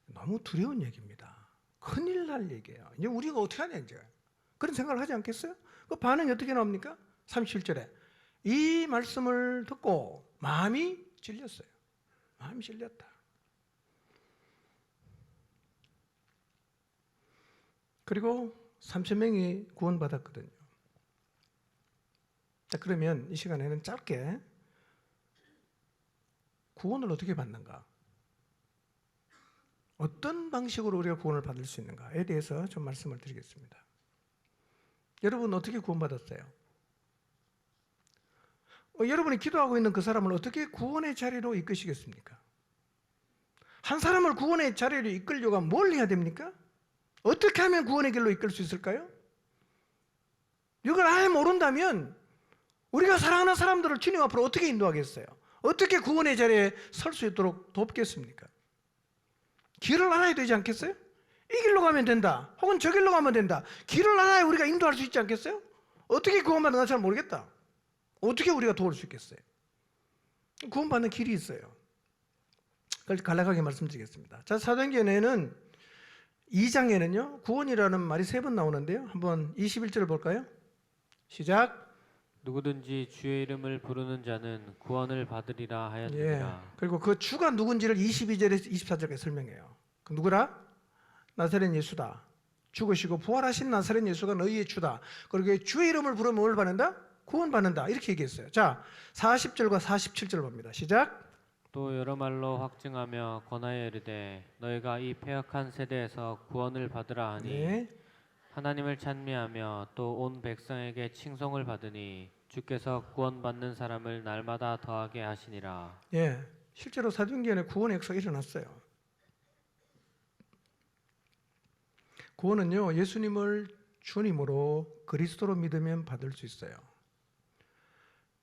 너무 두려운 얘기입니다. 큰일 날 얘기예요. 이제 우리가 어떻게 하냐 이제. 그런 생각을 하지 않겠어요? 그 반응이 어떻게 나옵니까? 37절에 이 말씀을 듣고 마음이 찔렸어요. 마음이 찔렸다. 그리고 3,000명이 구원받았거든요. 자, 그러면 이 시간에는 짧게 구원을 어떻게 받는가? 어떤 방식으로 우리가 구원을 받을 수 있는가에 대해서 좀 말씀을 드리겠습니다. 여러분 어떻게 구원받았어요? 여러분이 기도하고 있는 그 사람을 어떻게 구원의 자리로 이끄시겠습니까? 한 사람을 구원의 자리로 이끌려고 하면 뭘 해야 됩니까? 어떻게 하면 구원의 길로 이끌 수 있을까요? 이걸 아예 모른다면 우리가 사랑하는 사람들을 주님 앞으로 어떻게 인도하겠어요? 어떻게 구원의 자리에 설 수 있도록 돕겠습니까? 길을 알아야 되지 않겠어요? 이 길로 가면 된다. 혹은 저 길로 가면 된다. 길을 알아야 우리가 인도할 수 있지 않겠어요? 어떻게 구원받는가 잘 모르겠다. 어떻게 우리가 도울 수 있겠어요? 구원받는 길이 있어요. 그걸 간략하게 말씀드리겠습니다. 자, 사도행전에는 2장에는요 구원이라는 말이 3번 나오는데요. 한번 21절을 볼까요? 시작. 누구든지 주의 이름을 부르는 자는 구원을 받으리라 하였느니라. 그리고 그 주가 누군지를 22절에서 24절까지 설명해요. 그 누구라? 나사렛 예수다. 죽으시고 부활하신 나사렛 예수가 너희의 주다. 그리고 주의 이름을 부르면 뭘 받는다? 구원받는다. 이렇게 얘기했어요. 자, 40절과 47절 봅니다. 시작. 또 여러 말로 확증하며 권하여 이르되 너희가 이 패역한 세대에서 구원을 받으라 하니 하나님을 찬미하며 또 온 백성에게 칭송을 받으니 주께서 구원받는 사람을 날마다 더하게 하시니라. 실제로 사도행전에 구원의 역사가 일어났어요. 구원은요, 예수님을 주님으로 그리스도로 믿으면 받을 수 있어요.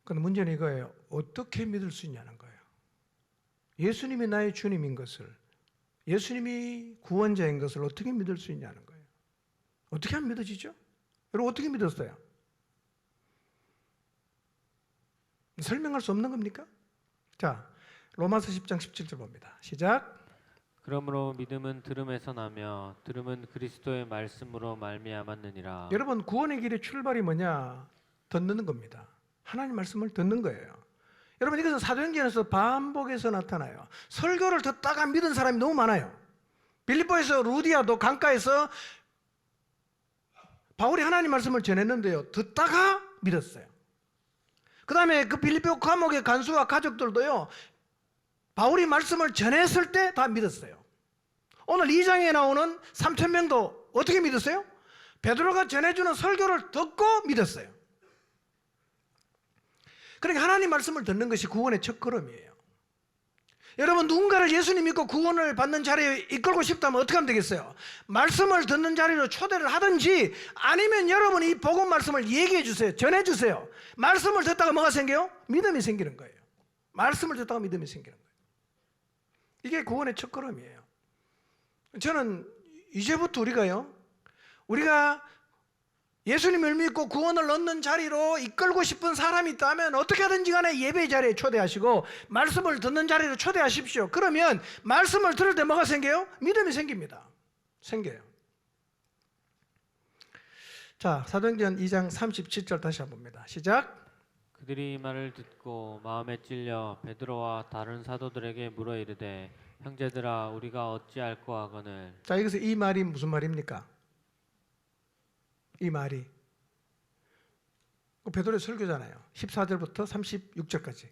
그런데 문제는 이거예요. 어떻게 믿을 수 있냐는 거예요. 예수님이 나의 주님인 것을, 예수님이 구원자인 것을 어떻게 믿을 수 있냐는 거예요. 어떻게 하면 믿어지죠? 여러분 어떻게 믿었어요? 설명할 수 없는 겁니까? 자, 로마서 10장 17절 봅니다. 시작. 그러므로 믿음은 들음에서 나며 들음은 그리스도의 말씀으로 말미암았느니라. 여러분 구원의 길의 출발이 뭐냐? 듣는 겁니다. 하나님 말씀을 듣는 거예요. 여러분 이것은 사도행전에서 반복해서 나타나요. 설교를 듣다가 믿은 사람이 너무 많아요. 빌립보에서 루디아도 강가에서 바울이 하나님 말씀을 전했는데요, 듣다가 믿었어요. 그 다음에 그 빌립보 감옥의 간수와 가족들도요, 바울이 말씀을 전했을 때 다 믿었어요. 오늘 2장에 나오는 3,000명도 어떻게 믿었어요? 베드로가 전해주는 설교를 듣고 믿었어요. 그러니까 하나님 말씀을 듣는 것이 구원의 첫 걸음이에요. 여러분 누군가를 예수님 믿고 구원을 받는 자리에 이끌고 싶다면 어떻게 하면 되겠어요? 말씀을 듣는 자리로 초대를 하든지, 아니면 여러분이 이 복음 말씀을 얘기해 주세요. 전해 주세요. 말씀을 듣다가 뭐가 생겨요? 믿음이 생기는 거예요. 말씀을 듣다가 믿음이 생기는 거예요. 이게 구원의 첫 걸음이에요. 저는 이제부터 우리가 예수님을 믿고 구원을 얻는 자리로 이끌고 싶은 사람이 있다면 어떻게 하든지 간에 예배 자리에 초대하시고 말씀을 듣는 자리로 초대하십시오. 그러면 말씀을 들을 때 뭐가 생겨요? 믿음이 생깁니다. 생겨요. 자, 사도행전 2장 37절 다시 한번 봅니다. 시작. 그들이 이 말을 듣고 마음에 찔려 베드로와 다른 사도들에게 물어 이르되 형제들아 우리가 어찌할꼬 하거늘. 자, 여기서 이 말이 무슨 말입니까? 이 말이 베드로의 설교잖아요. 14절부터 36절까지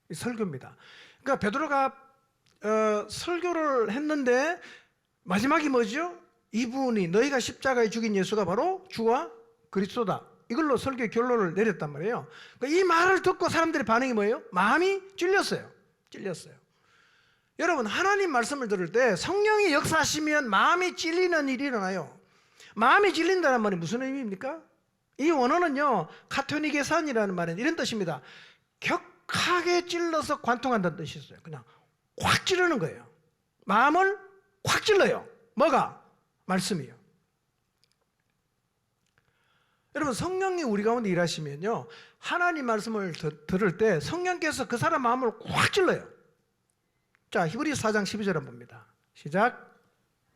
이 설교입니다. 그러니까 베드로가 설교를 했는데 마지막이 뭐죠? 이분이 너희가 십자가에 죽인 예수가 바로 주와 그리스도다. 이걸로 설교의 결론을 내렸단 말이에요. 그러니까 이 말을 듣고 사람들의 반응이 뭐예요? 마음이 찔렸어요. 여러분 하나님 말씀을 들을 때 성령이 역사하시면 마음이 찔리는 일이 일어나요. 마음이 찔린다는 말이 무슨 의미입니까? 이 원어는요, 카토니게산이라는 말은 이런 뜻입니다. 격하게 찔러서 관통한다는 뜻이 있어요. 그냥 확 찌르는 거예요. 마음을 확 찔러요. 뭐가? 말씀이요. 여러분 성령이 우리 가운데 일하시면요, 하나님 말씀을 들을 때 성령께서 그 사람 마음을 확 찔러요. 자, 히브리서 4장 12절 한번 봅니다. 시작.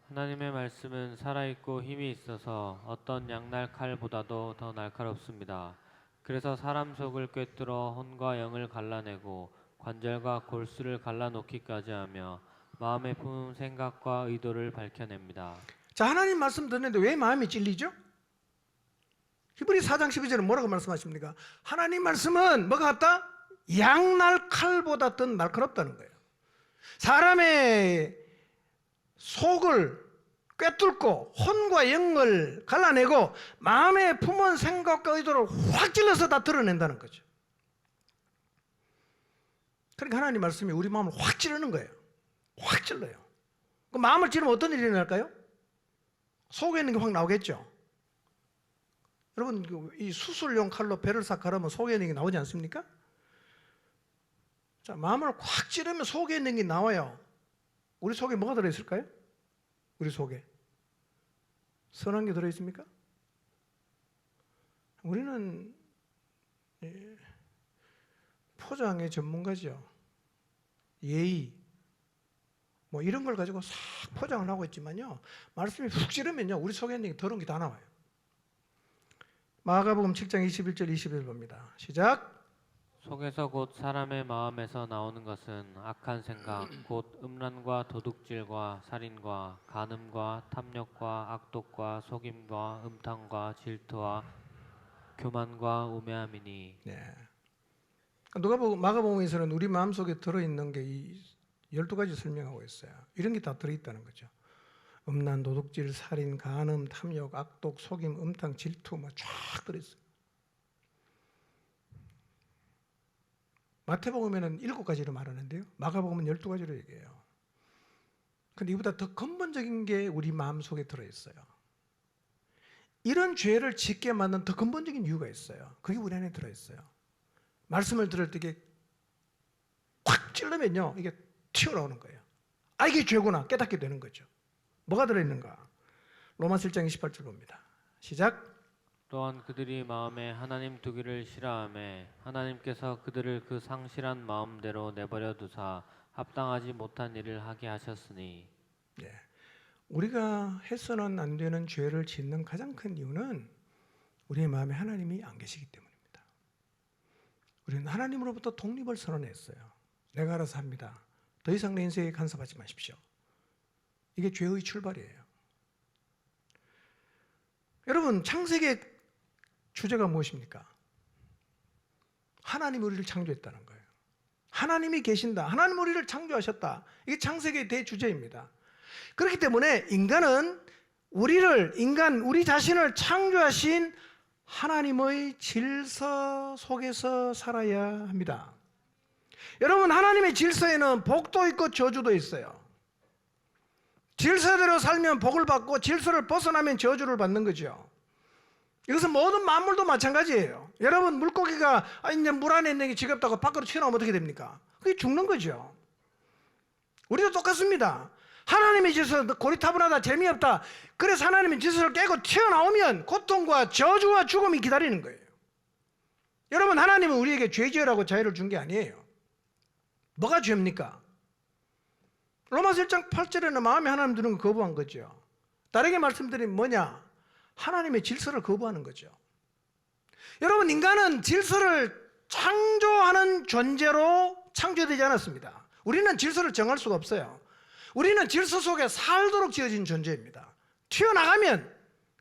하나님의 말씀은 살아있고 힘이 있어서 어떤 양날 칼보다도 더 날카롭습니다. 그래서 사람 속을 꿰뚫어 혼과 영을 갈라내고 관절과 골수를 갈라놓기까지 하며 마음에 품은 생각과 의도를 밝혀냅니다. 자, 하나님 말씀 듣는데 왜 마음이 찔리죠? 히브리 4장 12절은 뭐라고 말씀하십니까? 하나님 말씀은 뭐가 같다? 양날 칼보다 더 날카롭다는 거예요. 사람의 속을 꿰뚫고 혼과 영을 갈라내고 마음에 품은 생각과 의도를 확 찔러서 다 드러낸다는 거죠. 그러니까 하나님 말씀이 우리 마음을 확 찌르는 거예요. 확 찔러요. 그 마음을 찌르면 어떤 일이 일어날까요? 속에 있는 게 확 나오겠죠. 여러분 이 수술용 칼로 배를 싹 가르면 속에 있는 게 나오지 않습니까? 자, 마음을 확 찌르면 속에 있는 게 나와요. 우리 속에 뭐가 들어있을까요? 우리 속에 선한 게 들어있습니까? 우리는 포장의 전문가죠. 예의 뭐 이런 걸 가지고 싹 포장을 하고 있지만요, 말씀이 훅 찌르면요 우리 속에 있는 게 더러운 게 다 나와요. 마가복음 7장 21절 22절 봅니다. 시작. 속에서 곧 사람의 마음에서 나오는 것은 악한 생각, 곧 음란과 도둑질과 살인과 간음과 탐욕과 악독과 속임과 음탕과 질투와 교만과 우매함이니. 네. 마가복음에서는 우리 마음속에 들어있는 게 이 12가지 설명하고 있어요. 이런 게 다 들어있다는 거죠. 음란, 도둑질, 살인, 간음, 탐욕, 악독, 속임, 음탕, 질투 막 쫙 들어있어요. 마태복음에는 7가지로 말하는데요. 마가복음은 12가지로 얘기해요. 근데 이보다 더 근본적인 게 우리 마음속에 들어있어요. 이런 죄를 짓게 만든 더 근본적인 이유가 있어요. 그게 우리 안에 들어있어요. 말씀을 들을 때 이게 확 찔르면요, 이게 튀어나오는 거예요. 아, 이게 죄구나 깨닫게 되는 거죠. 뭐가 들어있는가? 로마서 1장 28절 봅니다. 시작. 또한 그들이 마음에 하나님 두기를 싫어하매 하나님께서 그들을 그 상실한 마음대로 내버려 두사 합당하지 못한 일을 하게 하셨으니. 예. 우리가 해서는 안 되는 죄를 짓는 가장 큰 이유는 우리의 마음에 하나님이 안 계시기 때문입니다. 우리는 하나님으로부터 독립을 선언했어요. 내가 알아서 합니다. 더 이상 내 인생에 간섭하지 마십시오. 이게 죄의 출발이에요. 여러분, 창세기의 주제가 무엇입니까? 하나님이 우리를 창조했다는 거예요. 하나님이 계신다. 하나님 우리를 창조하셨다. 이게 창세기의 대주제입니다. 그렇기 때문에 인간은 우리 자신을 창조하신 하나님의 질서 속에서 살아야 합니다. 여러분, 하나님의 질서에는 복도 있고 저주도 있어요. 질서대로 살면 복을 받고 질서를 벗어나면 저주를 받는 거죠. 이것은 모든 만물도 마찬가지예요. 여러분, 물고기가 이제 물 안에 있는 게 지겹다고 밖으로 튀어나오면 어떻게 됩니까? 그게 죽는 거죠. 우리도 똑같습니다. 하나님의 질서 고리타분하다, 재미없다, 그래서 하나님의 질서를 깨고 튀어나오면 고통과 저주와 죽음이 기다리는 거예요. 여러분, 하나님은 우리에게 죄 지으라고 자유를 준 게 아니에요. 뭐가 죄입니까? 로마서 1장 8절에는 마음에 하나님 두는 걸 거부한 거죠. 다르게 말씀드리면 뭐냐? 하나님의 질서를 거부하는 거죠. 여러분, 인간은 질서를 창조하는 존재로 창조되지 않았습니다. 우리는 질서를 정할 수가 없어요. 우리는 질서 속에 살도록 지어진 존재입니다. 튀어나가면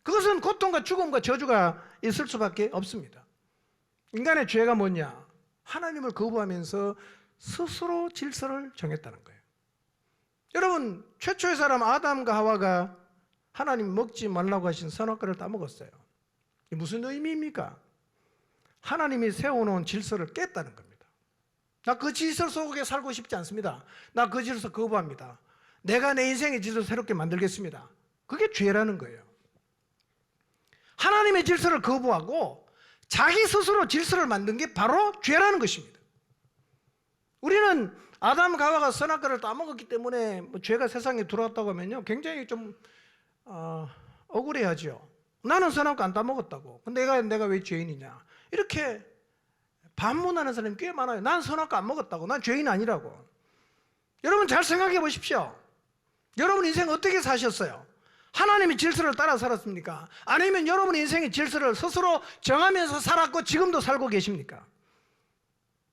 그것은 고통과 죽음과 저주가 있을 수밖에 없습니다. 인간의 죄가 뭐냐? 하나님을 거부하면서 스스로 질서를 정했다는 거예요. 여러분, 최초의 사람 아담과 하와가 하나님 먹지 말라고 하신 선악과를 따먹었어요. 이게 무슨 의미입니까? 하나님이 세워놓은 질서를 깼다는 겁니다. 나 그 질서 속에 살고 싶지 않습니다. 나 그 질서 거부합니다. 내가 내 인생의 질서를 새롭게 만들겠습니다. 그게 죄라는 거예요. 하나님의 질서를 거부하고 자기 스스로 질서를 만든 게 바로 죄라는 것입니다. 우리는 아담과 하와가 선악과를 따먹었기 때문에 죄가 세상에 들어왔다고 하면요, 굉장히 좀 억울해하죠. 나는 선악과 안 따먹었다고. 근데 내가 왜 죄인이냐? 이렇게 반문하는 사람이 꽤 많아요. 난 선악과 안 먹었다고. 난 죄인 아니라고. 여러분, 잘 생각해 보십시오. 여러분 인생 어떻게 사셨어요? 하나님의 질서를 따라 살았습니까? 아니면 여러분 인생의 질서를 스스로 정하면서 살았고 지금도 살고 계십니까?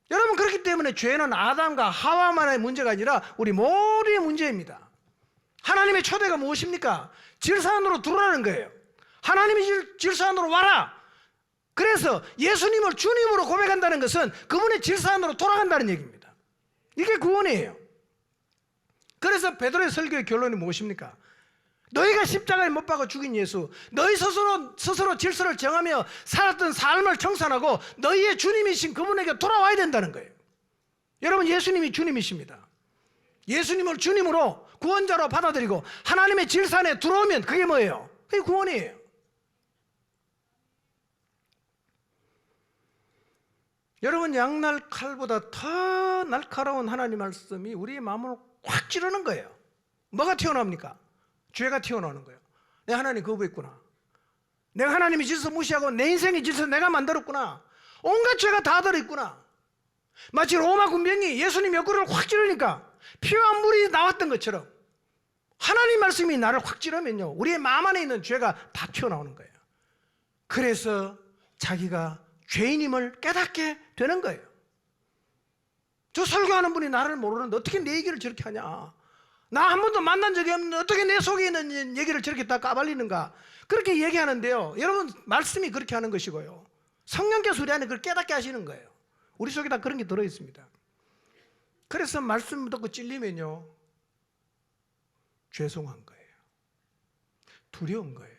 여러분, 그렇기 때문에 죄는 아담과 하와만의 문제가 아니라 우리 모두의 문제입니다. 하나님의 초대가 무엇입니까? 질서 안으로 들어오라는 거예요. 하나님의 질서 안으로 와라. 그래서 예수님을 주님으로 고백한다는 것은 그분의 질서 안으로 돌아간다는 얘기입니다. 이게 구원이에요. 그래서 베드로의 설교의 결론이 무엇입니까? 너희가 십자가에 못 박아 죽인 예수, 너희 스스로 질서를 정하며 살았던 삶을 청산하고 너희의 주님이신 그분에게 돌아와야 된다는 거예요. 여러분, 예수님이 주님이십니다. 예수님을 주님으로 구원자로 받아들이고 하나님의 질서 안에 들어오면 그게 뭐예요? 그게 구원이에요. 여러분, 양날 칼보다 더 날카로운 하나님 말씀이 우리의 마음을 확 찌르는 거예요. 뭐가 튀어나옵니까? 죄가 튀어나오는 거예요. 내가 하나님 거부했구나. 내가 하나님의 질서 무시하고 내 인생의 질서 내가 만들었구나. 온갖 죄가 다 들어있구나. 마치 로마 군병이 예수님 옆구리를 확 찌르니까 피와 물이 나왔던 것처럼 하나님 말씀이 나를 확 찌르면요, 우리의 마음 안에 있는 죄가 다 튀어나오는 거예요. 그래서 자기가 죄인임을 깨닫게 되는 거예요. 저 설교하는 분이 나를 모르는데 어떻게 내 얘기를 저렇게 하냐? 나 한 번도 만난 적이 없는데 어떻게 내 속에 있는 얘기를 저렇게 다 까발리는가? 그렇게 얘기하는데요, 여러분, 말씀이 그렇게 하는 것이고요, 성령께서 우리 안에 그걸 깨닫게 하시는 거예요. 우리 속에 다 그런 게 들어있습니다. 그래서 말씀 듣고 찔리면요, 죄송한 거예요. 두려운 거예요.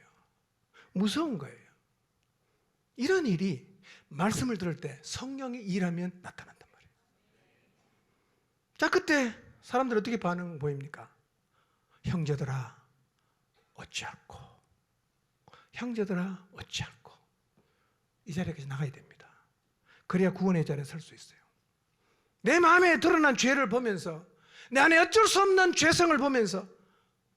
무서운 거예요. 이런 일이 말씀을 들을 때 성령이 일하면 나타난단 말이에요. 자, 그때 사람들 어떻게 반응 보입니까? 형제들아 어찌할꼬, 형제들아 어찌할꼬. 이 자리까지 나가야 됩니다. 그래야 구원의 자리에 설 수 있어요. 내 마음에 드러난 죄를 보면서, 내 안에 어쩔 수 없는 죄성을 보면서,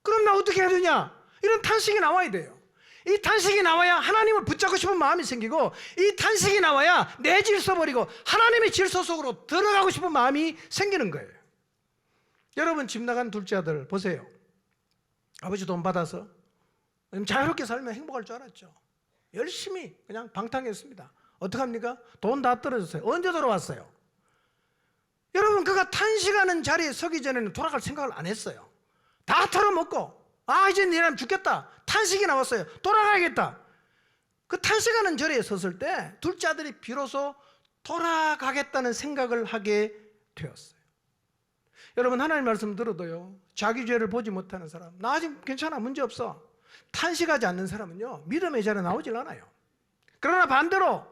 그럼 나 어떻게 해야 되냐? 이런 탄식이 나와야 돼요. 이 탄식이 나와야 하나님을 붙잡고 싶은 마음이 생기고, 이 탄식이 나와야 내 질서 버리고 하나님의 질서 속으로 들어가고 싶은 마음이 생기는 거예요. 여러분, 집 나간 둘째 아들 보세요. 아버지 돈 받아서 자유롭게 살면 행복할 줄 알았죠. 열심히 그냥 방탕했습니다. 어떡합니까? 돈 다 떨어졌어요. 언제 돌아왔어요? 여러분, 그가 탄식하는 자리에 서기 전에는 돌아갈 생각을 안 했어요. 다 털어먹고, 아 이제 니랑 죽겠다, 탄식이 나왔어요. 돌아가야겠다. 그 탄식하는 자리에 섰을 때 둘째 아들이 비로소 돌아가겠다는 생각을 하게 되었어요. 여러분, 하나님 말씀 들어도요, 자기 죄를 보지 못하는 사람, 나 아직 괜찮아, 문제없어, 탄식하지 않는 사람은요 믿음의 자리에 나오질 않아요. 그러나 반대로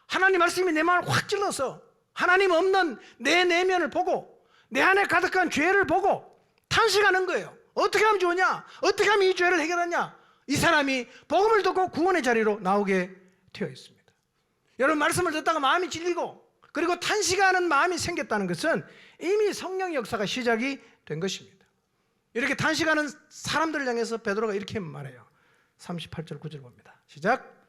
하나님 말씀이 내 마음을 확 찔러서 하나님 없는 내 내면을 보고 내 안에 가득한 죄를 보고 탄식하는 거예요. 어떻게 하면 좋으냐? 어떻게 하면 이 죄를 해결하냐? 이 사람이 복음을 듣고 구원의 자리로 나오게 되어 있습니다. 여러분, 말씀을 듣다가 마음이 찔리고 그리고 탄식하는 마음이 생겼다는 것은 이미 성령의 역사가 시작이 된 것입니다. 이렇게 탄식하는 사람들을 향해서 베드로가 이렇게 말해요. 38절 9절 봅니다. 시작.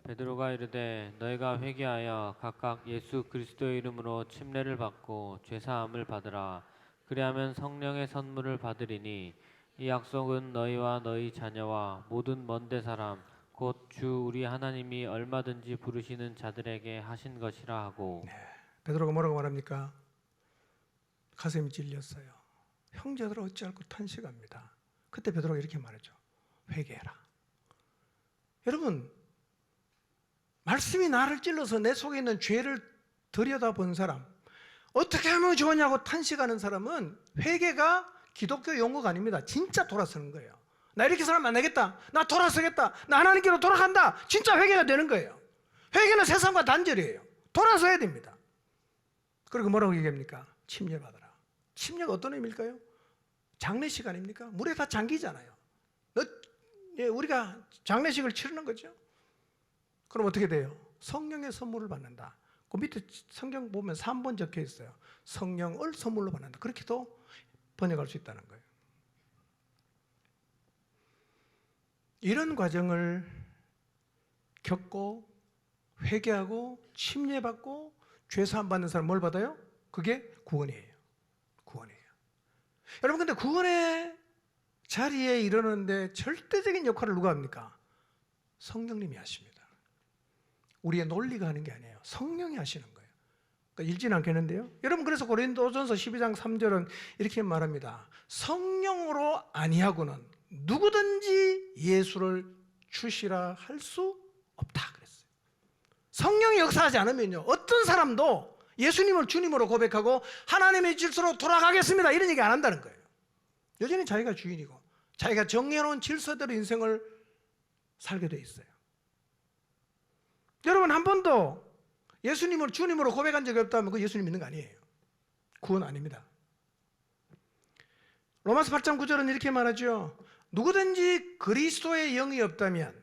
베드로가 이르되 너희가 회개하여 각각 예수 그리스도의 이름으로 침례를 받고 죄 사함을 받으라. 그리하면 성령의 선물을 받으리니 이 약속은 너희와 너희 자녀와 모든 먼데 사람 곧 주 우리 하나님이 얼마든지 부르시는 자들에게 하신 것이라 하고. 베드로가 뭐라고 말합니까? 가슴이 찔렸어요. 형제들 어찌할꼬 탄식합니다. 그때 베드로가 이렇게 말했죠. 회개해라. 여러분, 말씀이 나를 찔러서 내 속에 있는 죄를 들여다본 사람, 어떻게 하면 좋으냐고 탄식하는 사람은 회개가 기독교 용어가 아닙니다. 진짜 돌아서는 거예요. 나 이렇게 사람 만나겠다, 나 돌아서겠다, 나 하나님께로 돌아간다, 진짜 회개가 되는 거예요. 회개는 세상과 단절이에요. 돌아서야 됩니다. 그리고 뭐라고 얘기합니까? 침례받아라. 침례가 어떤 의미일까요? 장례식 아닙니까? 물에 다 잠기잖아요. 우리가 장례식을 치르는 거죠. 그럼 어떻게 돼요? 성령의 선물을 받는다. 그 밑에 성경 보면 3번 적혀 있어요. 성령을 선물로 받는다. 그렇게도 번역할 수 있다는 거예요. 이런 과정을 겪고 회개하고 침례받고 죄사함 받는 사람 뭘 받아요? 그게 구원이에요. 구원이에요. 여러분, 근데 구원의 자리에 이르는데 절대적인 역할을 누가 합니까? 성령님이 하십니다. 우리의 논리가 하는 게 아니에요. 성령이 하시는 거예요. 그러니까 읽지는 않겠는데요. 여러분, 그래서 고린도전서 12장 3절은 이렇게 말합니다. 성령으로 아니하고는 누구든지 예수를 주시라 할 수 없다 그랬어요. 성령이 역사하지 않으면요, 어떤 사람도 예수님을 주님으로 고백하고 하나님의 질서로 돌아가겠습니다 이런 얘기 안 한다는 거예요. 여전히 자기가 주인이고 자기가 정해놓은 질서대로 인생을 살게 돼 있어요. 여러분, 한 번도 예수님을 주님으로 고백한 적이 없다면 그 예수님 믿는 거 아니에요. 구원 아닙니다. 로마서 8장 9절은 이렇게 말하죠. 누구든지 그리스도의 영이 없다면,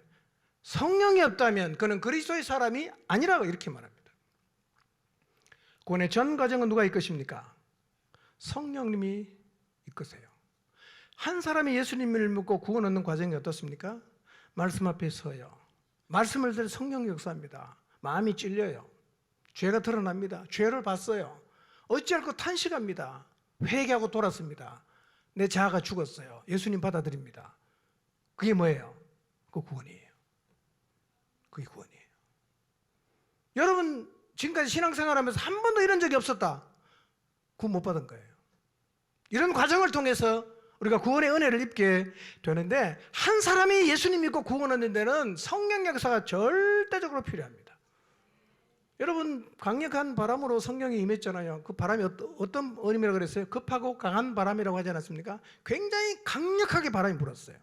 성령이 없다면 그는 그리스도의 사람이 아니라고 이렇게 말합니다. 구원의 전 과정은 누가 이끄십니까? 성령님이 이끄세요. 한 사람이 예수님을 믿고 구원 얻는 과정이 어떻습니까? 말씀 앞에 서요. 말씀을 들어 성령이 역사합니다. 마음이 찔려요. 죄가 드러납니다. 죄를 봤어요. 어찌할꼬 탄식합니다. 회개하고 돌았습니다. 내 자아가 죽었어요. 예수님 받아들입니다. 그게 뭐예요? 그 구원이에요. 그게 구원이에요. 여러분, 지금까지 신앙생활하면서 한 번도 이런 적이 없었다. 구원 못 받은 거예요. 이런 과정을 통해서 우리가 구원의 은혜를 입게 되는데, 한 사람이 예수님 믿고 구원 얻는 데는 성령 역사가 절대적으로 필요합니다. 여러분, 강력한 바람으로 성령이 임했잖아요. 그 바람이 어떤 의미라고 그랬어요? 급하고 강한 바람이라고 하지 않았습니까? 굉장히 강력하게 바람이 불었어요.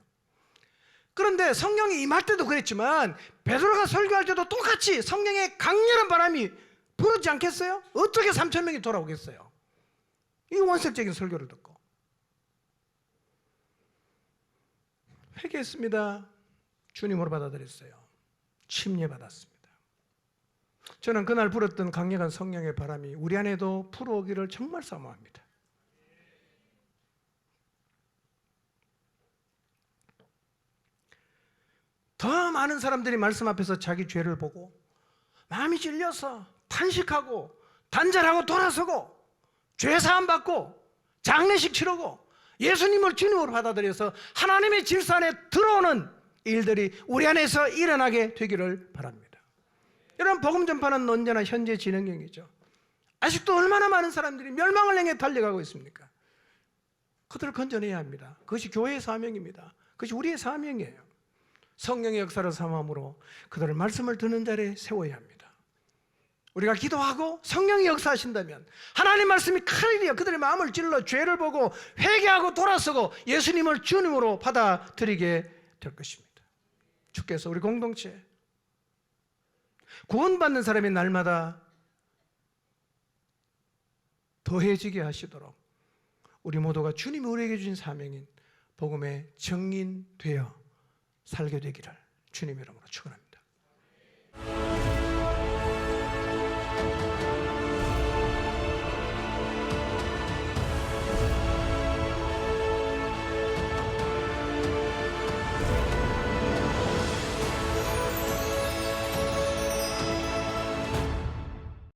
그런데 성령이 임할 때도 그랬지만 베드로가 설교할 때도 똑같이 성령의 강렬한 바람이 불었지 않겠어요? 어떻게 3,000명이 돌아오겠어요? 이 원색적인 설교를 듣고 회개했습니다. 주님으로 받아들였어요. 침례받았습니다. 저는 그날 불었던 강력한 성령의 바람이 우리 안에도 불어오기를 정말 사모합니다. 더 많은 사람들이 말씀 앞에서 자기 죄를 보고 마음이 찔려서 탄식하고 단절하고 돌아서고 죄사함 받고 장례식 치르고 예수님을 주님으로 받아들여서 하나님의 질서 안에 들어오는 일들이 우리 안에서 일어나게 되기를 바랍니다. 여러분, 복음 전파는 언제나 현재 진행형이죠. 아직도 얼마나 많은 사람들이 멸망을 향해 달려가고 있습니까? 그들을 건져내야 합니다. 그것이 교회의 사명입니다. 그것이 우리의 사명이에요. 성령의 역사를 삼음으로 그들을 말씀을 듣는 자리에 세워야 합니다. 우리가 기도하고 성령이 역사하신다면 하나님 말씀이 칼이되어 그들의 마음을 찔러 죄를 보고 회개하고 돌아서고 예수님을 주님으로 받아들이게 될 것입니다. 주께서 우리 공동체 구원받는 사람이 날마다 더해지게 하시도록 우리 모두가 주님이 우리에게 주신 사명인 복음의 증인 되어 살게 되기를 주님의 이름으로 축원합니다.